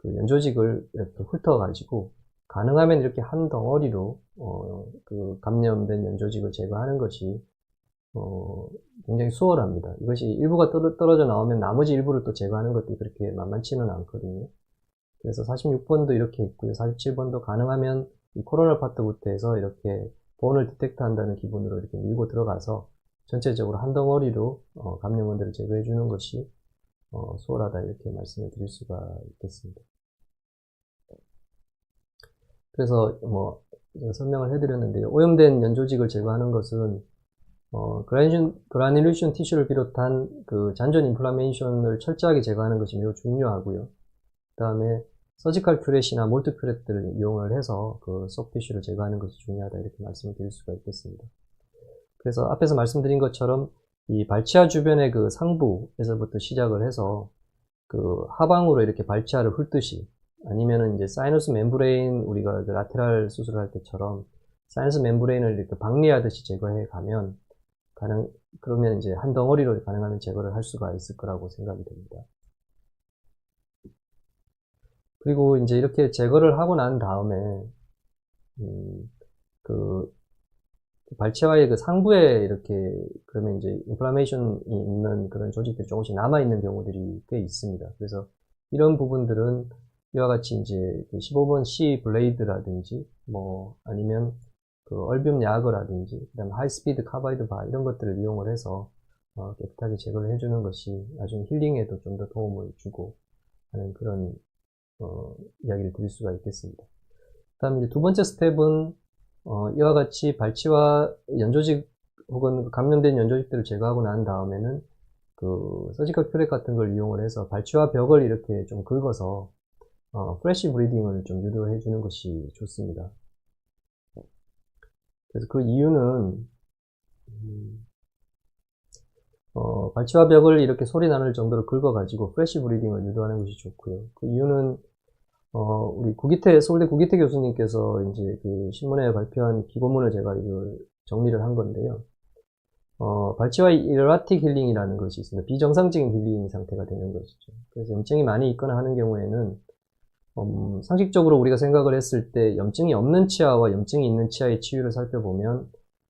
연조직을 이렇게 훑어 가지고 가능하면 이렇게 한 덩어리로 감염된 연조직을 제거하는 것이 굉장히 수월합니다. 이것이 일부가 떨어져 나오면 나머지 일부를 또 제거하는 것도 그렇게 만만치는 않거든요. 그래서 46번도 이렇게 있고요. 47번도 가능하면 이 코로널 파트부터 해서 이렇게 본을 디텍트 한다는 기분으로 이렇게 밀고 들어가서 전체적으로 한 덩어리로 감염원들을 제거해 주는 것이 수월하다 이렇게 말씀을 드릴 수가 있겠습니다. 그래서 뭐 제가 설명을 해드렸는데요. 오염된 연조직을 제거하는 것은 그라듈레이션 티슈를 비롯한 그 잔존 인플라메이션을 철저하게 제거하는 것이 매우 중요하고요. 그 다음에 서지컬 큐렛이나 몰트 큐렛들을 이용을 해서 그 소프티슈를 제거하는 것이 중요하다 이렇게 말씀을 드릴 수가 있겠습니다. 그래서 앞에서 말씀드린 것처럼 이 발치아 주변의 그 상부에서부터 시작을 해서 그 하방으로 이렇게 발치아를 훑듯이 아니면은 이제 사이너스 멤브레인 우리가 그 라테랄 수술을 할 때처럼 사이너스 멤브레인을 이렇게 박리하듯이 제거해 가면 그러면 이제 한 덩어리로 가능하면 제거를 할 수가 있을 거라고 생각이 됩니다. 그리고 이제 이렇게 제거를 하고 난 다음에, 그, 발치와의 그 상부에 이렇게, 그러면 이제 인플라메이션이 있는 그런 조직들이 조금씩 남아있는 경우들이 꽤 있습니다. 그래서 이런 부분들은 이와 같이 이제 15번 C 블레이드라든지, 뭐, 아니면 그 얼뷸 야거라든지, 그 다음에 하이스피드 카바이드 바, 이런 것들을 이용을 해서, 깨끗하게 제거를 해주는 것이 나중에 힐링에도 좀 더 도움을 주고 하는 그런 이야기를 드릴 수가 있겠습니다. 그 다음에 이제 두 번째 스텝은, 이와 같이 발치와 연조직 혹은 감염된 연조직들을 제거하고 난 다음에는 그 서지컬 큐렛 같은 걸 이용을 해서 발치와 벽을 이렇게 좀 긁어서, 프레시 브리딩을 좀 유도해 주는 것이 좋습니다. 그래서 그 이유는, 발치와 벽을 이렇게 소리 나는 정도로 긁어가지고 프레시 브리딩을 유도하는 것이 좋고요. 그 이유는, 우리 서울대 구기태 교수님께서 이제 그 신문에 발표한 기고문을 제가 이걸 정리를 한 건데요. 발치와 이러라틱 힐링이라는 것이 있습니다. 비정상적인 힐링 상태가 되는 것이죠. 그래서 염증이 많이 있거나 하는 경우에는, 상식적으로 우리가 생각을 했을 때 염증이 없는 치아와 염증이 있는 치아의 치유를 살펴보면,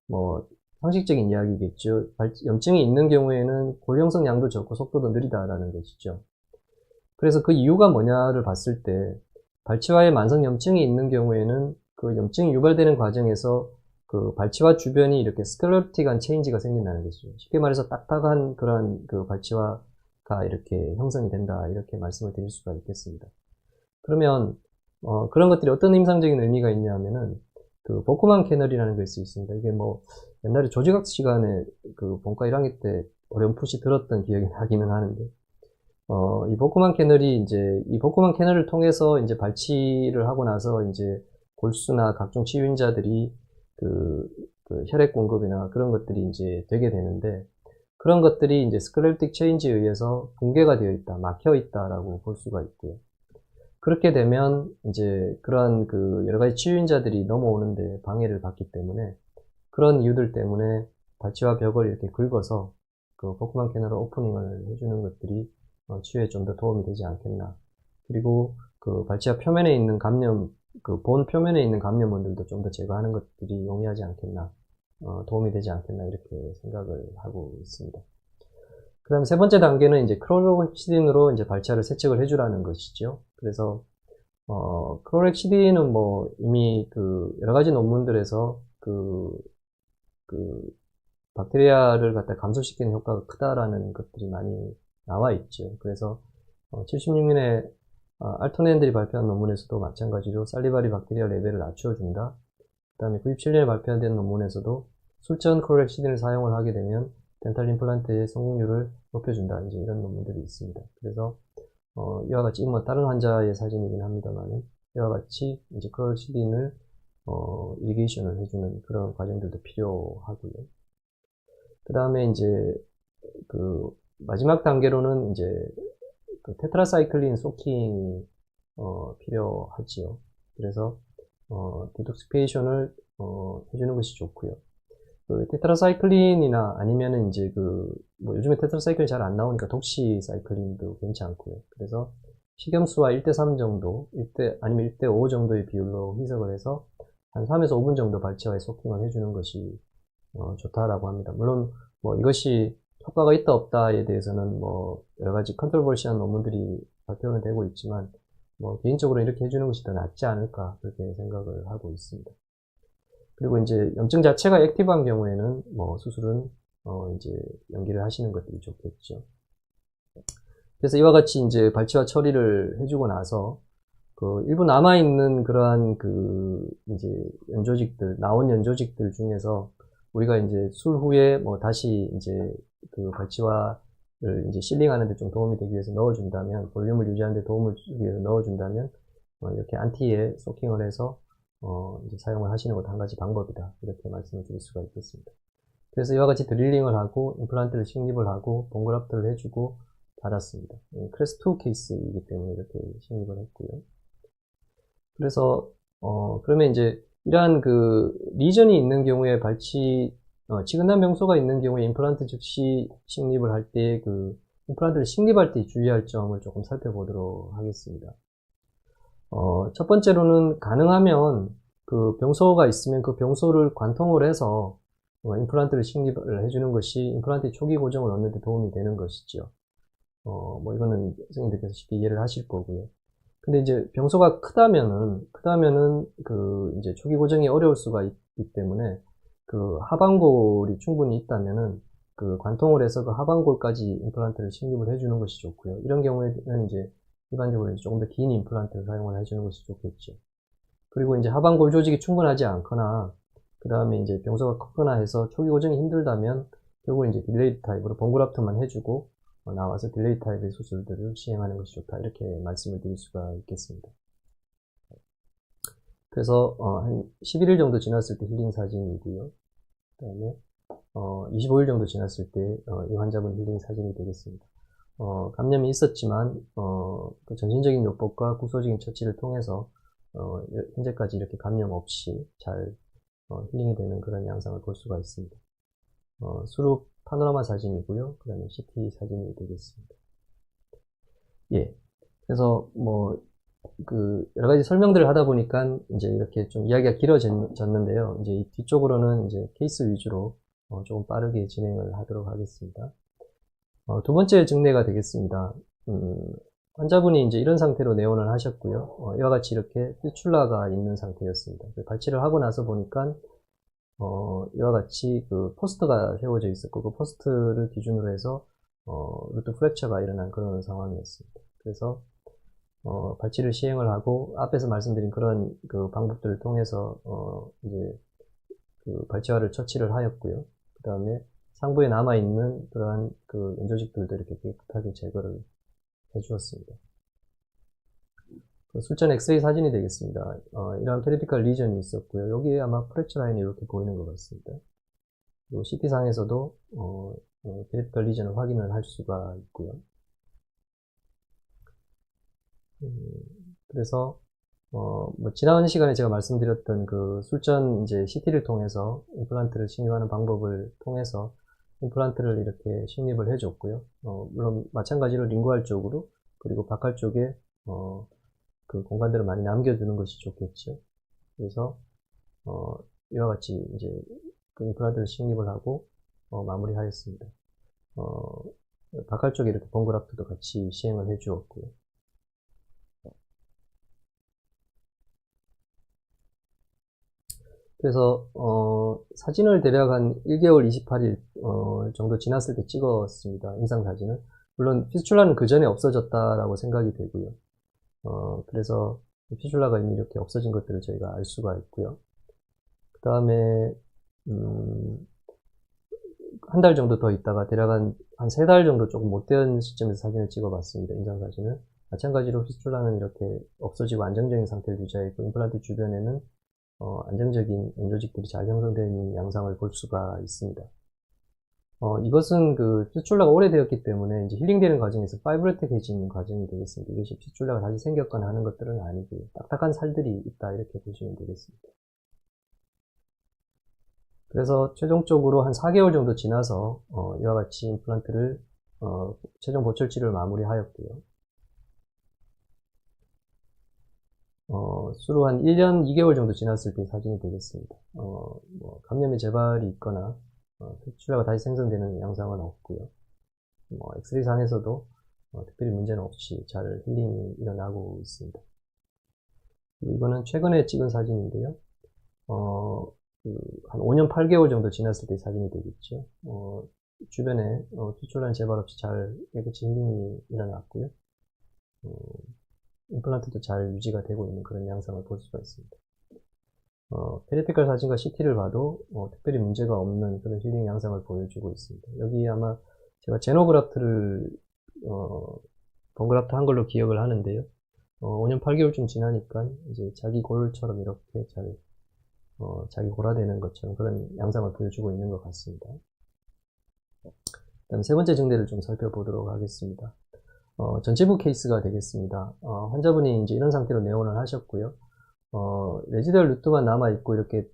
뭐, 상식적인 이야기겠죠. 염증이 있는 경우에는 골형성 양도 적고 속도도 느리다라는 것이죠. 그래서 그 이유가 뭐냐를 봤을 때, 발치와에 만성 염증이 있는 경우에는 그 염증이 유발되는 과정에서 그 발치와 주변이 이렇게 스클레로틱한 체인지가 생긴다는 것이죠. 쉽게 말해서 딱딱한 그러한 그 발치와가 이렇게 형성이 된다. 이렇게 말씀을 드릴 수가 있겠습니다. 그러면, 그런 것들이 어떤 임상적인 의미가 있냐면은, 그, 보코만 캐널이라는 것이 있습니다. 이게 뭐, 옛날에 조직학 시간에 그 본과 1학기 때 어렴풋이 들었던 기억이 나기는 하는데, 이 보코만 캐널이 이제, 이 보코만 캐널을 통해서 이제 발치를 하고 나서 이제 골수나 각종 치유인자들이 그 혈액 공급이나 그런 것들이 이제 되게 되는데, 그런 것들이 이제 스클레로틱 체인지에 의해서 붕괴가 되어 있다, 막혀 있다라고 볼 수가 있고요. 그렇게 되면 이제 그러한 그 여러 가지 치유인자들이 넘어오는데 방해를 받기 때문에 그런 이유들 때문에 발치와 벽을 이렇게 긁어서 그 보코만 캐널 오프닝을 해주는 것들이 치유에 좀 더 도움이 되지 않겠나. 그리고 그 발치와 표면에 있는 그 본 표면에 있는 감염원들도 좀 더 제거하는 것들이 용이하지 않겠나, 도움이 되지 않겠나 이렇게 생각을 하고 있습니다. 그 다음에 세 번째 단계는 이제 크로렉시딘으로 이제 발치아를 세척을 해주라는 것이죠. 그래서, 크로렉시딘은 뭐 이미 그 여러 가지 논문들에서 그 박테리아를 갖다 감소시키는 효과가 크다라는 것들이 많이 나와 있죠. 그래서, 76년에 알토넨들이 발표한 논문에서도 마찬가지로 살리바리 박테리아 레벨을 낮춰준다. 그 다음에 97년에 발표된 논문에서도 술전 크로렉시딘을 사용을 하게 되면 덴탈 임플란트의 성공률을 높여준다. 이제 이런 논문들이 있습니다. 그래서, 이와 같이, 뭐, 다른 환자의 사진이긴 합니다만, 이와 같이, 이제, 크로렉시딘을, 이리게이션을 해주는 그런 과정들도 필요하고요. 그 다음에 이제, 그, 마지막 단계로는 이제, 그 테트라사이클린 소킹이, 필요하지요. 그래서, 디톡시피케이션을, 해주는 것이 좋고요. 그 테트라사이클린이나 아니면은 이제 뭐 요즘에 테트라사이클이 잘 안 나오니까 독시사이클린도 괜찮고요. 그래서 식염수와 1대3 정도, 아니면 1대5 정도의 비율로 희석을 해서 한 3에서 5분 정도 발치와에 소킹을 해주는 것이 좋다라고 합니다. 물론 뭐 이것이 효과가 있다 없다에 대해서는 뭐 여러 가지 컨트로버시한 논문들이 발표는 되고 있지만 뭐 개인적으로 이렇게 해주는 것이 더 낫지 않을까 그렇게 생각을 하고 있습니다. 그리고 이제 염증 자체가 액티브한 경우에는 뭐 수술은 이제 연기를 하시는 것들이 좋겠죠. 그래서 이와 같이 이제 발치와 처리를 해주고 나서 그 일부 남아있는 그러한 그 이제 나온 연조직들 중에서 우리가 이제 술 후에 뭐 다시 이제 그 발치와를 이제 실링하는 데 좀 도움이 되기 위해서 넣어준다면, 볼륨을 유지하는 데 도움을 주기 위해서 넣어준다면, 이렇게 안티에 소킹을 해서 이제 사용을 하시는 것도 한 가지 방법이다. 이렇게 말씀을 드릴 수가 있겠습니다. 그래서 이와 같이 드릴링을 하고 임플란트를 식립을 하고 봉그라프트를 해주고 달았습니다. 클래스 2 케이스이기 때문에 이렇게 식립을 했고요. 그래서 그러면 이제 이러한 그 리전이 있는 경우에 치근단 병소가 있는 경우에 임플란트 즉시 식립을 할 때 그 임플란트를 식립할 때 주의할 점을 조금 살펴보도록 하겠습니다. 첫 번째로는 가능하면 그 병소가 있으면 그 병소를 관통을 해서 임플란트를 식립을 해주는 것이 임플란트의 초기 고정을 얻는 데 도움이 되는 것이죠. 뭐 이거는 선생님들께서 쉽게 이해를 하실 거고요. 근데 이제 병소가 크다면은 그 이제 초기 고정이 어려울 수가 있기 때문에 그 하반골이 충분히 있다면은 그 관통을 해서 그 하반골까지 임플란트를 식립을 해주는 것이 좋고요. 이런 경우에는 이제 일반적으로 이제 조금 더 긴 임플란트를 사용을 해주는 것이 좋겠죠. 그리고 이제 하반골 조직이 충분하지 않거나 그 다음에 이제 병소가 크거나 해서 초기 고정이 힘들다면 결국은 이제 딜레이드 타입으로 봉그라프트만 해주고 나와서 딜레이 타입의 수술들을 시행하는 것이 좋다. 이렇게 말씀을 드릴 수가 있겠습니다. 그래서 한 11일 정도 지났을 때 힐링 사진이고요. 그 다음에 25일 정도 지났을 때 이 환자분 힐링 사진이 되겠습니다. 감염이 있었지만 그 전신적인 요법과 국소적인 처치를 통해서 현재까지 이렇게 감염 없이 잘 힐링이 되는 그런 양상을 볼 수가 있습니다. 수루 파노라마 사진이고요. 그 다음에 CT 사진이 되겠습니다. 예. 그래서 여러 가지 설명들을 하다 보니까 이제 이렇게 좀 이야기가 길어졌는데요. 이제 이 뒤쪽으로는 이제 케이스 위주로 조금 빠르게 진행을 하도록 하겠습니다. 두 번째 증례가 되겠습니다. 환자분이 이제 이런 상태로 내원을 하셨고요. 이와 같이 이렇게 피출라가 있는 상태였습니다. 발치를 하고 나서 보니까 이와 같이 그 포스트가 세워져 있었고, 그 포스트를 기준으로 해서, 루트 프랙처가 일어난 그런 상황이었습니다. 그래서, 발치를 시행을 하고, 앞에서 말씀드린 그런 그 방법들을 통해서, 이제, 그 발치화를 처치를 하였고요. 그 다음에 상부에 남아있는 그러한 그 연조직들도 이렇게 깨끗하게 제거를 해주었습니다. 술전 엑스레이 사진이 되겠습니다. 이러한 페리피컬 리전이 있었고요. 여기에 아마 프랙처 라인이 이렇게 보이는 것 같습니다. 그리고 CT상에서도 페리피컬 리전을 확인을 할 수가 있고요. 그래서 지난 시간에 제가 말씀드렸던 그 술전 이제 CT를 통해서 임플란트를 식립하는 방법을 통해서 임플란트를 이렇게 식립을 해줬고요. 물론 마찬가지로 링구알 쪽으로 그리고 바칼 쪽에 그 공간들을 많이 남겨두는 것이 좋겠죠. 그래서 이와 같이 이제 그 임플란트를 식립을 하고 마무리하였습니다. 바칼 쪽에 이렇게 봉그라프트도 같이 시행을 해주었고요. 그래서 사진을 대략 한 1개월 28일 정도 지났을 때 찍었습니다. 임상 사진을. 물론 피스출라는 그 전에 없어졌다라고 생각이 되고요. 그래서 피슐라가 이미 이렇게 없어진 것들을 저희가 알 수가 있고요. 그 다음에 한 달 정도 더 있다가 대략 한 3달 정도 조금 못된 시점에서 사진을 찍어봤습니다. 임상 사진을. 마찬가지로 피슐라는 이렇게 없어지고 안정적인 상태를 유지하고 임플란트 주변에는 안정적인 연조직들이 잘 형성되어 있는 양상을 볼 수가 있습니다. 이것은 그 피출라가 오래되었기 때문에 이제 힐링되는 과정에서 파이브레틱해지는 과정이 되겠습니다. 이것이 피출라가 다시 생겼거나 하는 것들은 아니고요. 딱딱한 살들이 있다 이렇게 보시면 되겠습니다. 그래서 최종적으로 한 4개월 정도 지나서 이와 같이 임플란트를 최종 보철 치료를 마무리하였고요. 수로 한 1년 2개월 정도 지났을 때 사진이 되겠습니다. 감염의 재발이 있거나 피출라가 다시 생성되는 양상은 없고요. 엑스레이 상에서도 특별히 문제는 없이 잘 힐링이 일어나고 있습니다. 이거는 최근에 찍은 사진인데요. 한 5년 8개월 정도 지났을 때 사진이 되겠죠. 주변에 피출란 재발 없이 잘 깨끗이 힐링이 일어났고요. 임플란트도 잘 유지가 되고 있는 그런 양상을 볼 수가 있습니다. 페리피컬 사진과 CT를 봐도 특별히 문제가 없는 그런 힐링 양상을 보여주고 있습니다. 여기 아마 제가 제노그라프트를 번그라프트 한 걸로 기억을 하는데요. 5년 8개월쯤 지나니까 이제 자기 골처럼 이렇게 잘 자기 골아대는 것처럼 그런 양상을 보여주고 있는 것 같습니다. 그다음 세 번째 증대를 좀 살펴보도록 하겠습니다. 전체부 케이스가 되겠습니다. 환자분이 이제 이런 상태로 내원을 하셨고요. 레지덜 루트만 남아있고, 이렇게,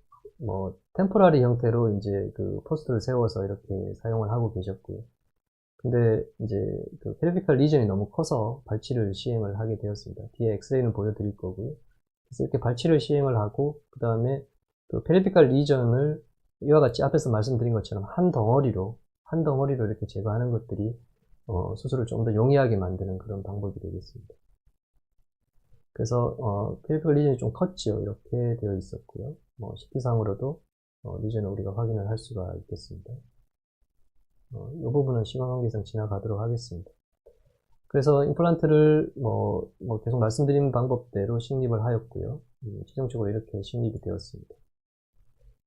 템포라리 형태로 이제 그 포스트를 세워서 이렇게 사용을 하고 계셨고요. 근데 이제 그 페리피컬 리전이 너무 커서 발치를 시행을 하게 되었습니다. 뒤에 엑스레이는 보여드릴 거고요. 그래서 이렇게 발치를 시행을 하고, 그 다음에 그 페리피컬 리전을 이와 같이 앞에서 말씀드린 것처럼 한 덩어리로 이렇게 제거하는 것들이 수술을 좀 더 용이하게 만드는 그런 방법이 되겠습니다. 그래서 페리피컬 리전이 좀 컸지요. 이렇게 되어 있었고요. CT상으로도 리전을 우리가 확인을 할 수가 있겠습니다. 이 부분은 시간 관계상 지나가도록 하겠습니다. 그래서 임플란트를 계속 말씀드린 방법대로 식립을 하였고요. 최종적으로 이렇게 식립이 되었습니다.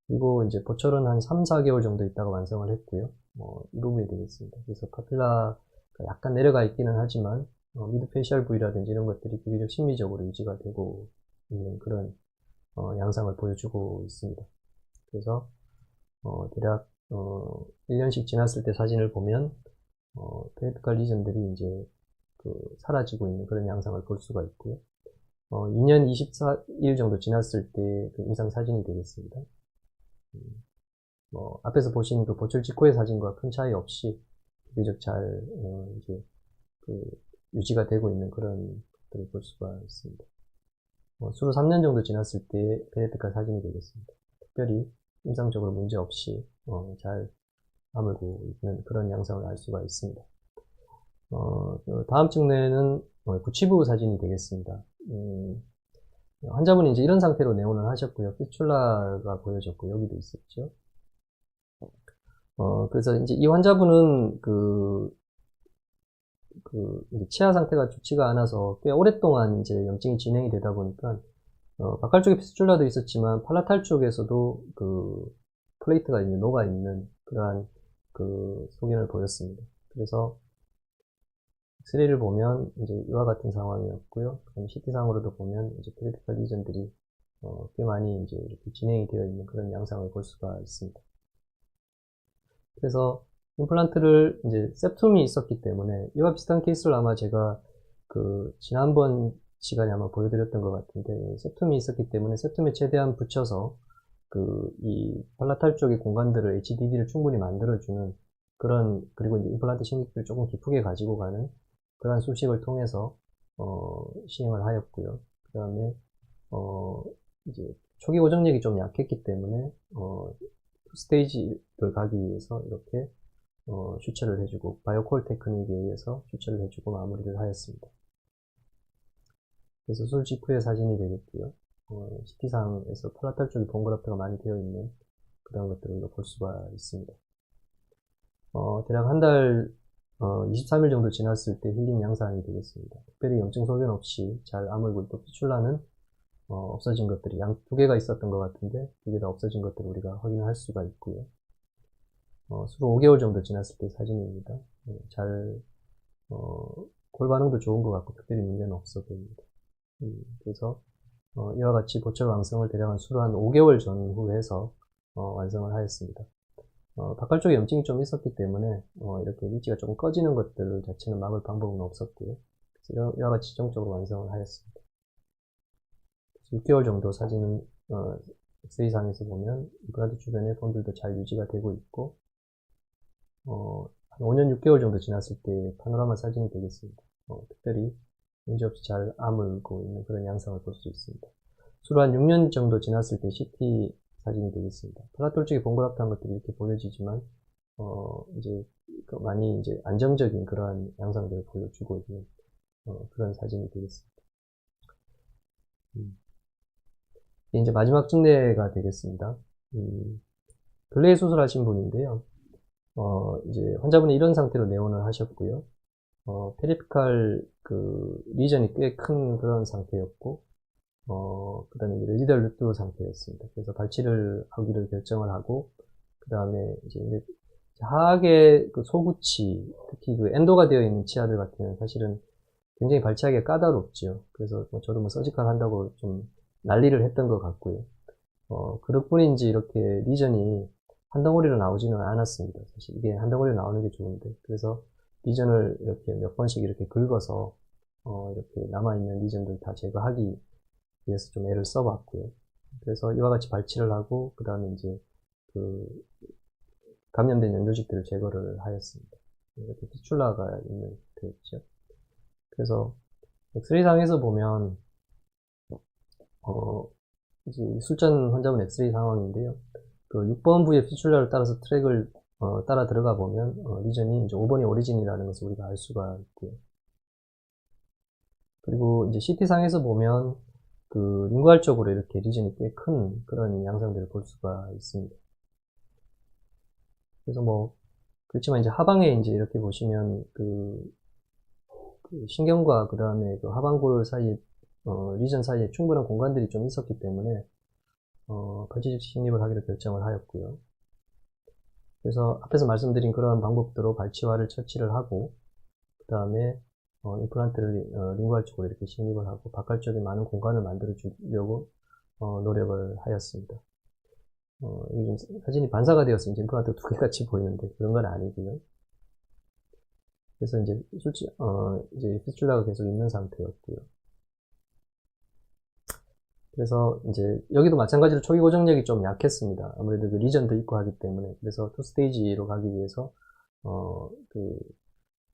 그리고 이제 보철은 한 3, 4개월 정도 있다가 완성을 했고요. 이 부분이 되겠습니다. 그래서 파필라가 약간 내려가 있기는 하지만 미드 페이셜 부위라든지 이런 것들이 비교적 심미적으로 유지가 되고 있는 그런 양상을 보여주고 있습니다. 그래서 대략 1년씩 지났을 때 사진을 보면 페리피컬 리전들이 이제 사라지고 있는 그런 양상을 볼 수가 있고요. 2년 24일 정도 지났을 때 그 임상 사진이 되겠습니다. 앞에서 보신 그 보철 직후의 사진과 큰 차이 없이 비교적 잘 이제 유지가 되고 있는 그런 것들을 볼 수가 있습니다. 수로 3년 정도 지났을 때 페리피컬 사진이 되겠습니다. 특별히 임상적으로 문제 없이 잘 아물고 있는 그런 양상을 알 수가 있습니다. 다음 측면에는 구치부 사진이 되겠습니다. 환자분이 이제 이런 상태로 내원을 하셨고요. 피출라가 보여졌고 여기도 있었죠. 그래서 이제 이 환자분은 이제 치아 상태가 좋지가 않아서 꽤 오랫동안 이제 염증이 진행이 되다 보니까 바깥 쪽에 피스출라도 있었지만 팔라탈 쪽에서도 플레이트가 이제 녹아 있는 그러한 소견을 보였습니다. 그래서 엑스레이를 보면 이제 이와 같은 상황이었고요. 그럼 CT상으로도 보면 이제 페리피컬 리전들이 꽤 많이 이제 이렇게 진행이 되어 있는 그런 양상을 볼 수가 있습니다. 그래서 임플란트를 이제 septum이 있었기 때문에 이와 비슷한 케이스를 아마 제가 지난번 시간에 아마 보여드렸던 것 같은데 septum이 있었기 때문에 septum에 최대한 붙여서 이 팔라탈 쪽의 공간들을 HDD를 충분히 만들어주는 그리고 이제 임플란트 신경을 조금 깊게 가지고 가는 그러한 수식을 통해서 시행을 하였고요. 그 다음에 이제 초기 고정력이 좀 약했기 때문에 스테이지를 가기 위해서 이렇게 슈처를 해주고 바이오콜 테크닉에 의해서 슈처를 해주고 마무리를 하였습니다. 그래서 수술 직후의 사진이 되겠고요. CT상에서 팔라탈 쪽이 번그라프트가 많이 되어 있는 그런 것들을 볼 수가 있습니다. 대략 한 달 23일 정도 지났을 때 힐링 양상이 되겠습니다. 특별히 염증 소견 없이 잘 아물고 있고 피출라는 없어진 것들이 두 개가 있었던 것 같은데 두 개 다 없어진 것들을 우리가 확인할 수가 있고요. 수로 5개월 정도 지났을 때 사진입니다. 골 반응도 좋은 것 같고 특별히 문제는 없어 보입니다. 그래서 이와 같이 보철 왕성을 대략 수로 한 5개월 전후 해서 완성을 하였습니다. 바깥 쪽에 염증이 좀 있었기 때문에 이렇게 위치가 조금 꺼지는 것들 자체는 막을 방법은 없었고요. 그래서 이와 같이 최종적으로 완성을 하였습니다. 6개월 정도 사진은 엑스레이상에서 보면 임플란트 주변의 본들도 잘 유지가 되고 있고 한 5년 6개월 정도 지났을 때 파노라마 사진이 되겠습니다. 특별히 문제없이 잘 아물고 있는 그런 양상을 볼 수 있습니다. 수로 한 6년 정도 지났을 때 CT 사진이 되겠습니다. 팔라톨 쪽에 번거롭다는 것들이 이렇게 보여지지만 이제 많이 이제 안정적인 그러한 양상들을 보여주고 있는 그런 사진이 되겠습니다. 이제 마지막 증례가 되겠습니다. 근래에 수술하신 분인데요. 이제 환자분이 이런 상태로 내원을 하셨고요. 페리피칼 리전이 꽤 큰 그런 상태였고, 그 다음에 레지달 루트 상태였습니다. 그래서 발치를 하기를 결정을 하고, 그 다음에 이제 하악의 소구치, 특히 엔도가 되어 있는 치아들 같은 경우는 사실은 굉장히 발치하기가 까다롭죠. 그래서 저도 서지컬 한다고 좀 난리를 했던 것 같고요. 그릇뿐인지 이렇게 리전이 한 덩어리로 나오지는 않았습니다. 사실 이게 한 덩어리로 나오는 게 좋은데. 그래서 리전을 이렇게 몇 번씩 이렇게 긁어서, 이렇게 남아있는 리전들 다 제거하기 위해서 좀 애를 써봤고요. 그래서 이와 같이 발치를 하고, 그 다음에 이제 감염된 연조직들을 제거를 하였습니다. 이렇게 피출라가 있는 상태였죠. 그래서 엑스레이상에서 보면, 이제 술전 환자분 엑스레이 상황인데요. 6번 부의 피출라를 따라서 트랙을 따라 들어가 보면 리전이 이제 5번이 오리진이라는 것을 우리가 알 수가 있고요. 그리고 이제 CT상에서 보면 링구알 쪽으로 이렇게 리전이 꽤 큰 그런 양상들을 볼 수가 있습니다. 그래서 그렇지만 이제 하방에 이제 이렇게 보시면 신경과 그 다음에 하방골 사이에 리전 사이에 충분한 공간들이 좀 있었기 때문에 발치직 식립을 하기로 결정을 하였고요. 그래서 앞에서 말씀드린 그런 방법대로 발치와를 처치를 하고, 그 다음에 임플란트를 링구알 쪽으로 이렇게 식립을 하고 바깥쪽에 많은 공간을 만들어 주려고 노력을 하였습니다. 이게 좀 사진이 반사가 되어서 이제 임플란트 두 개 같이 보이는데 그런 건 아니고요. 그래서 이제 이제 피출라가 계속 있는 상태였고요. 그래서 이제 여기도 마찬가지로 초기 고정력이 좀 약했습니다. 아무래도 리전도 있고 하기 때문에. 그래서 2스테이지로 가기 위해서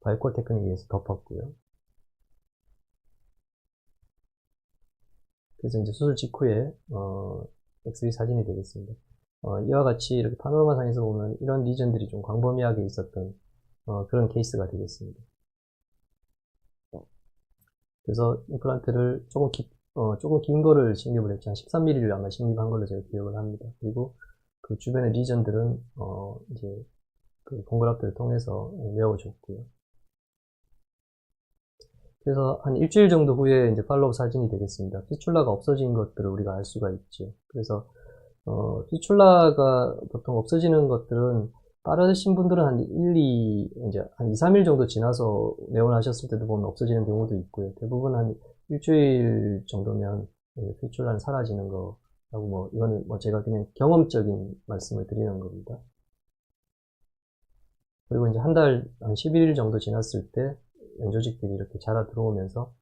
바이콜 테크닉에 의해서 덮었고요. 그래서 이제 수술 직후에 엑스레이 사진이 되겠습니다. 이와 같이 이렇게 파노라마상에서 보면 이런 리전들이 좀 광범위하게 있었던 그런 케이스가 되겠습니다. 그래서 임플란트를 조금 긴 거를 식립을 했죠. 한 13mm를 아마 식립한 걸로 제가 기억을 합니다. 그리고 그 주변의 리전들은 이제 봉그라프를 통해서 메워줬고요. 그래서 한 일주일 정도 후에 이제 팔로우 사진이 되겠습니다. 피출라가 없어진 것들을 우리가 알 수가 있죠. 그래서 피출라가 보통 없어지는 것들은 빠르신 분들은 한 2, 3일 정도 지나서 내원하셨을 때도 보면 없어지는 경우도 있고요. 대부분 한 일주일 정도면 피출라는 사라지는 거라고 이거는 제가 그냥 경험적인 말씀을 드리는 겁니다. 그리고 이제 한 11일 정도 지났을 때 연조직들이 이렇게 자라 들어오면서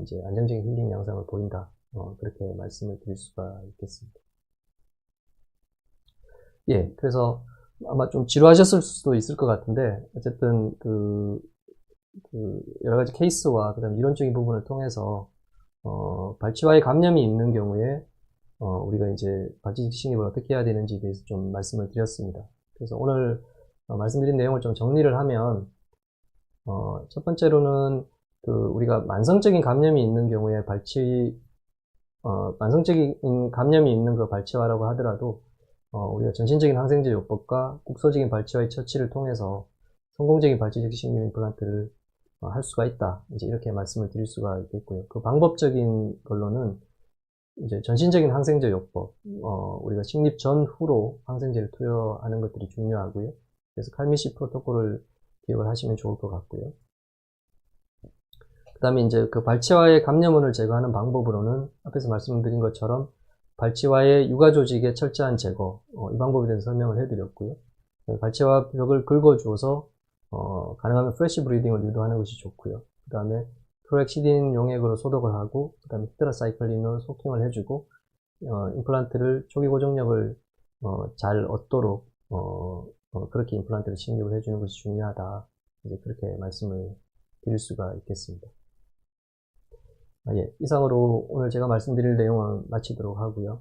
이제 안정적인 힐링 양상을 보인다. 그렇게 말씀을 드릴 수가 있겠습니다. 예, 그래서 아마 좀 지루하셨을 수도 있을 것 같은데 어쨌든 여러 가지 케이스와 그다음 이론적인 부분을 통해서 발치와의 감염이 있는 경우에 우리가 이제 발치직 식립을 어떻게 해야 되는지에 대해서 좀 말씀을 드렸습니다. 그래서 오늘 말씀드린 내용을 좀 정리를 하면 첫 번째로는 우리가 만성적인 감염이 있는 경우에 만성적인 감염이 있는 그 발치와라고 하더라도 우리가 전신적인 항생제 요법과 국소적인 발치와의 처치를 통해서 성공적인 발치직 식립 임플란트를 할 수가 있다. 이제 이렇게 말씀을 드릴 수가 있겠고요. 그 방법적인 걸로는 이제 전신적인 항생제 요법, 우리가 식립 전후로 항생제를 투여하는 것들이 중요하고요. 그래서 칼미시 프로토콜을 기억을 하시면 좋을 것 같고요. 그 다음에 이제 그 발치와의 감염원을 제거하는 방법으로는 앞에서 말씀드린 것처럼 발치와의 유가조직의 철저한 제거, 이 방법에 대해서 설명을 해드렸고요. 발치와 벽을 긁어주어서 가능하면 프레시 브리딩을 유도하는 것이 좋고요. 그 다음에 프로엑시딘 용액으로 소독을 하고, 그 다음에 히드라사이클린으로 소킹을 해주고, 임플란트를 초기 고정력을 잘 얻도록 그렇게 임플란트를 식립을 해주는 것이 중요하다. 이제 그렇게 말씀을 드릴 수가 있겠습니다. 예, 이상으로 오늘 제가 말씀드릴 내용은 마치도록 하고요.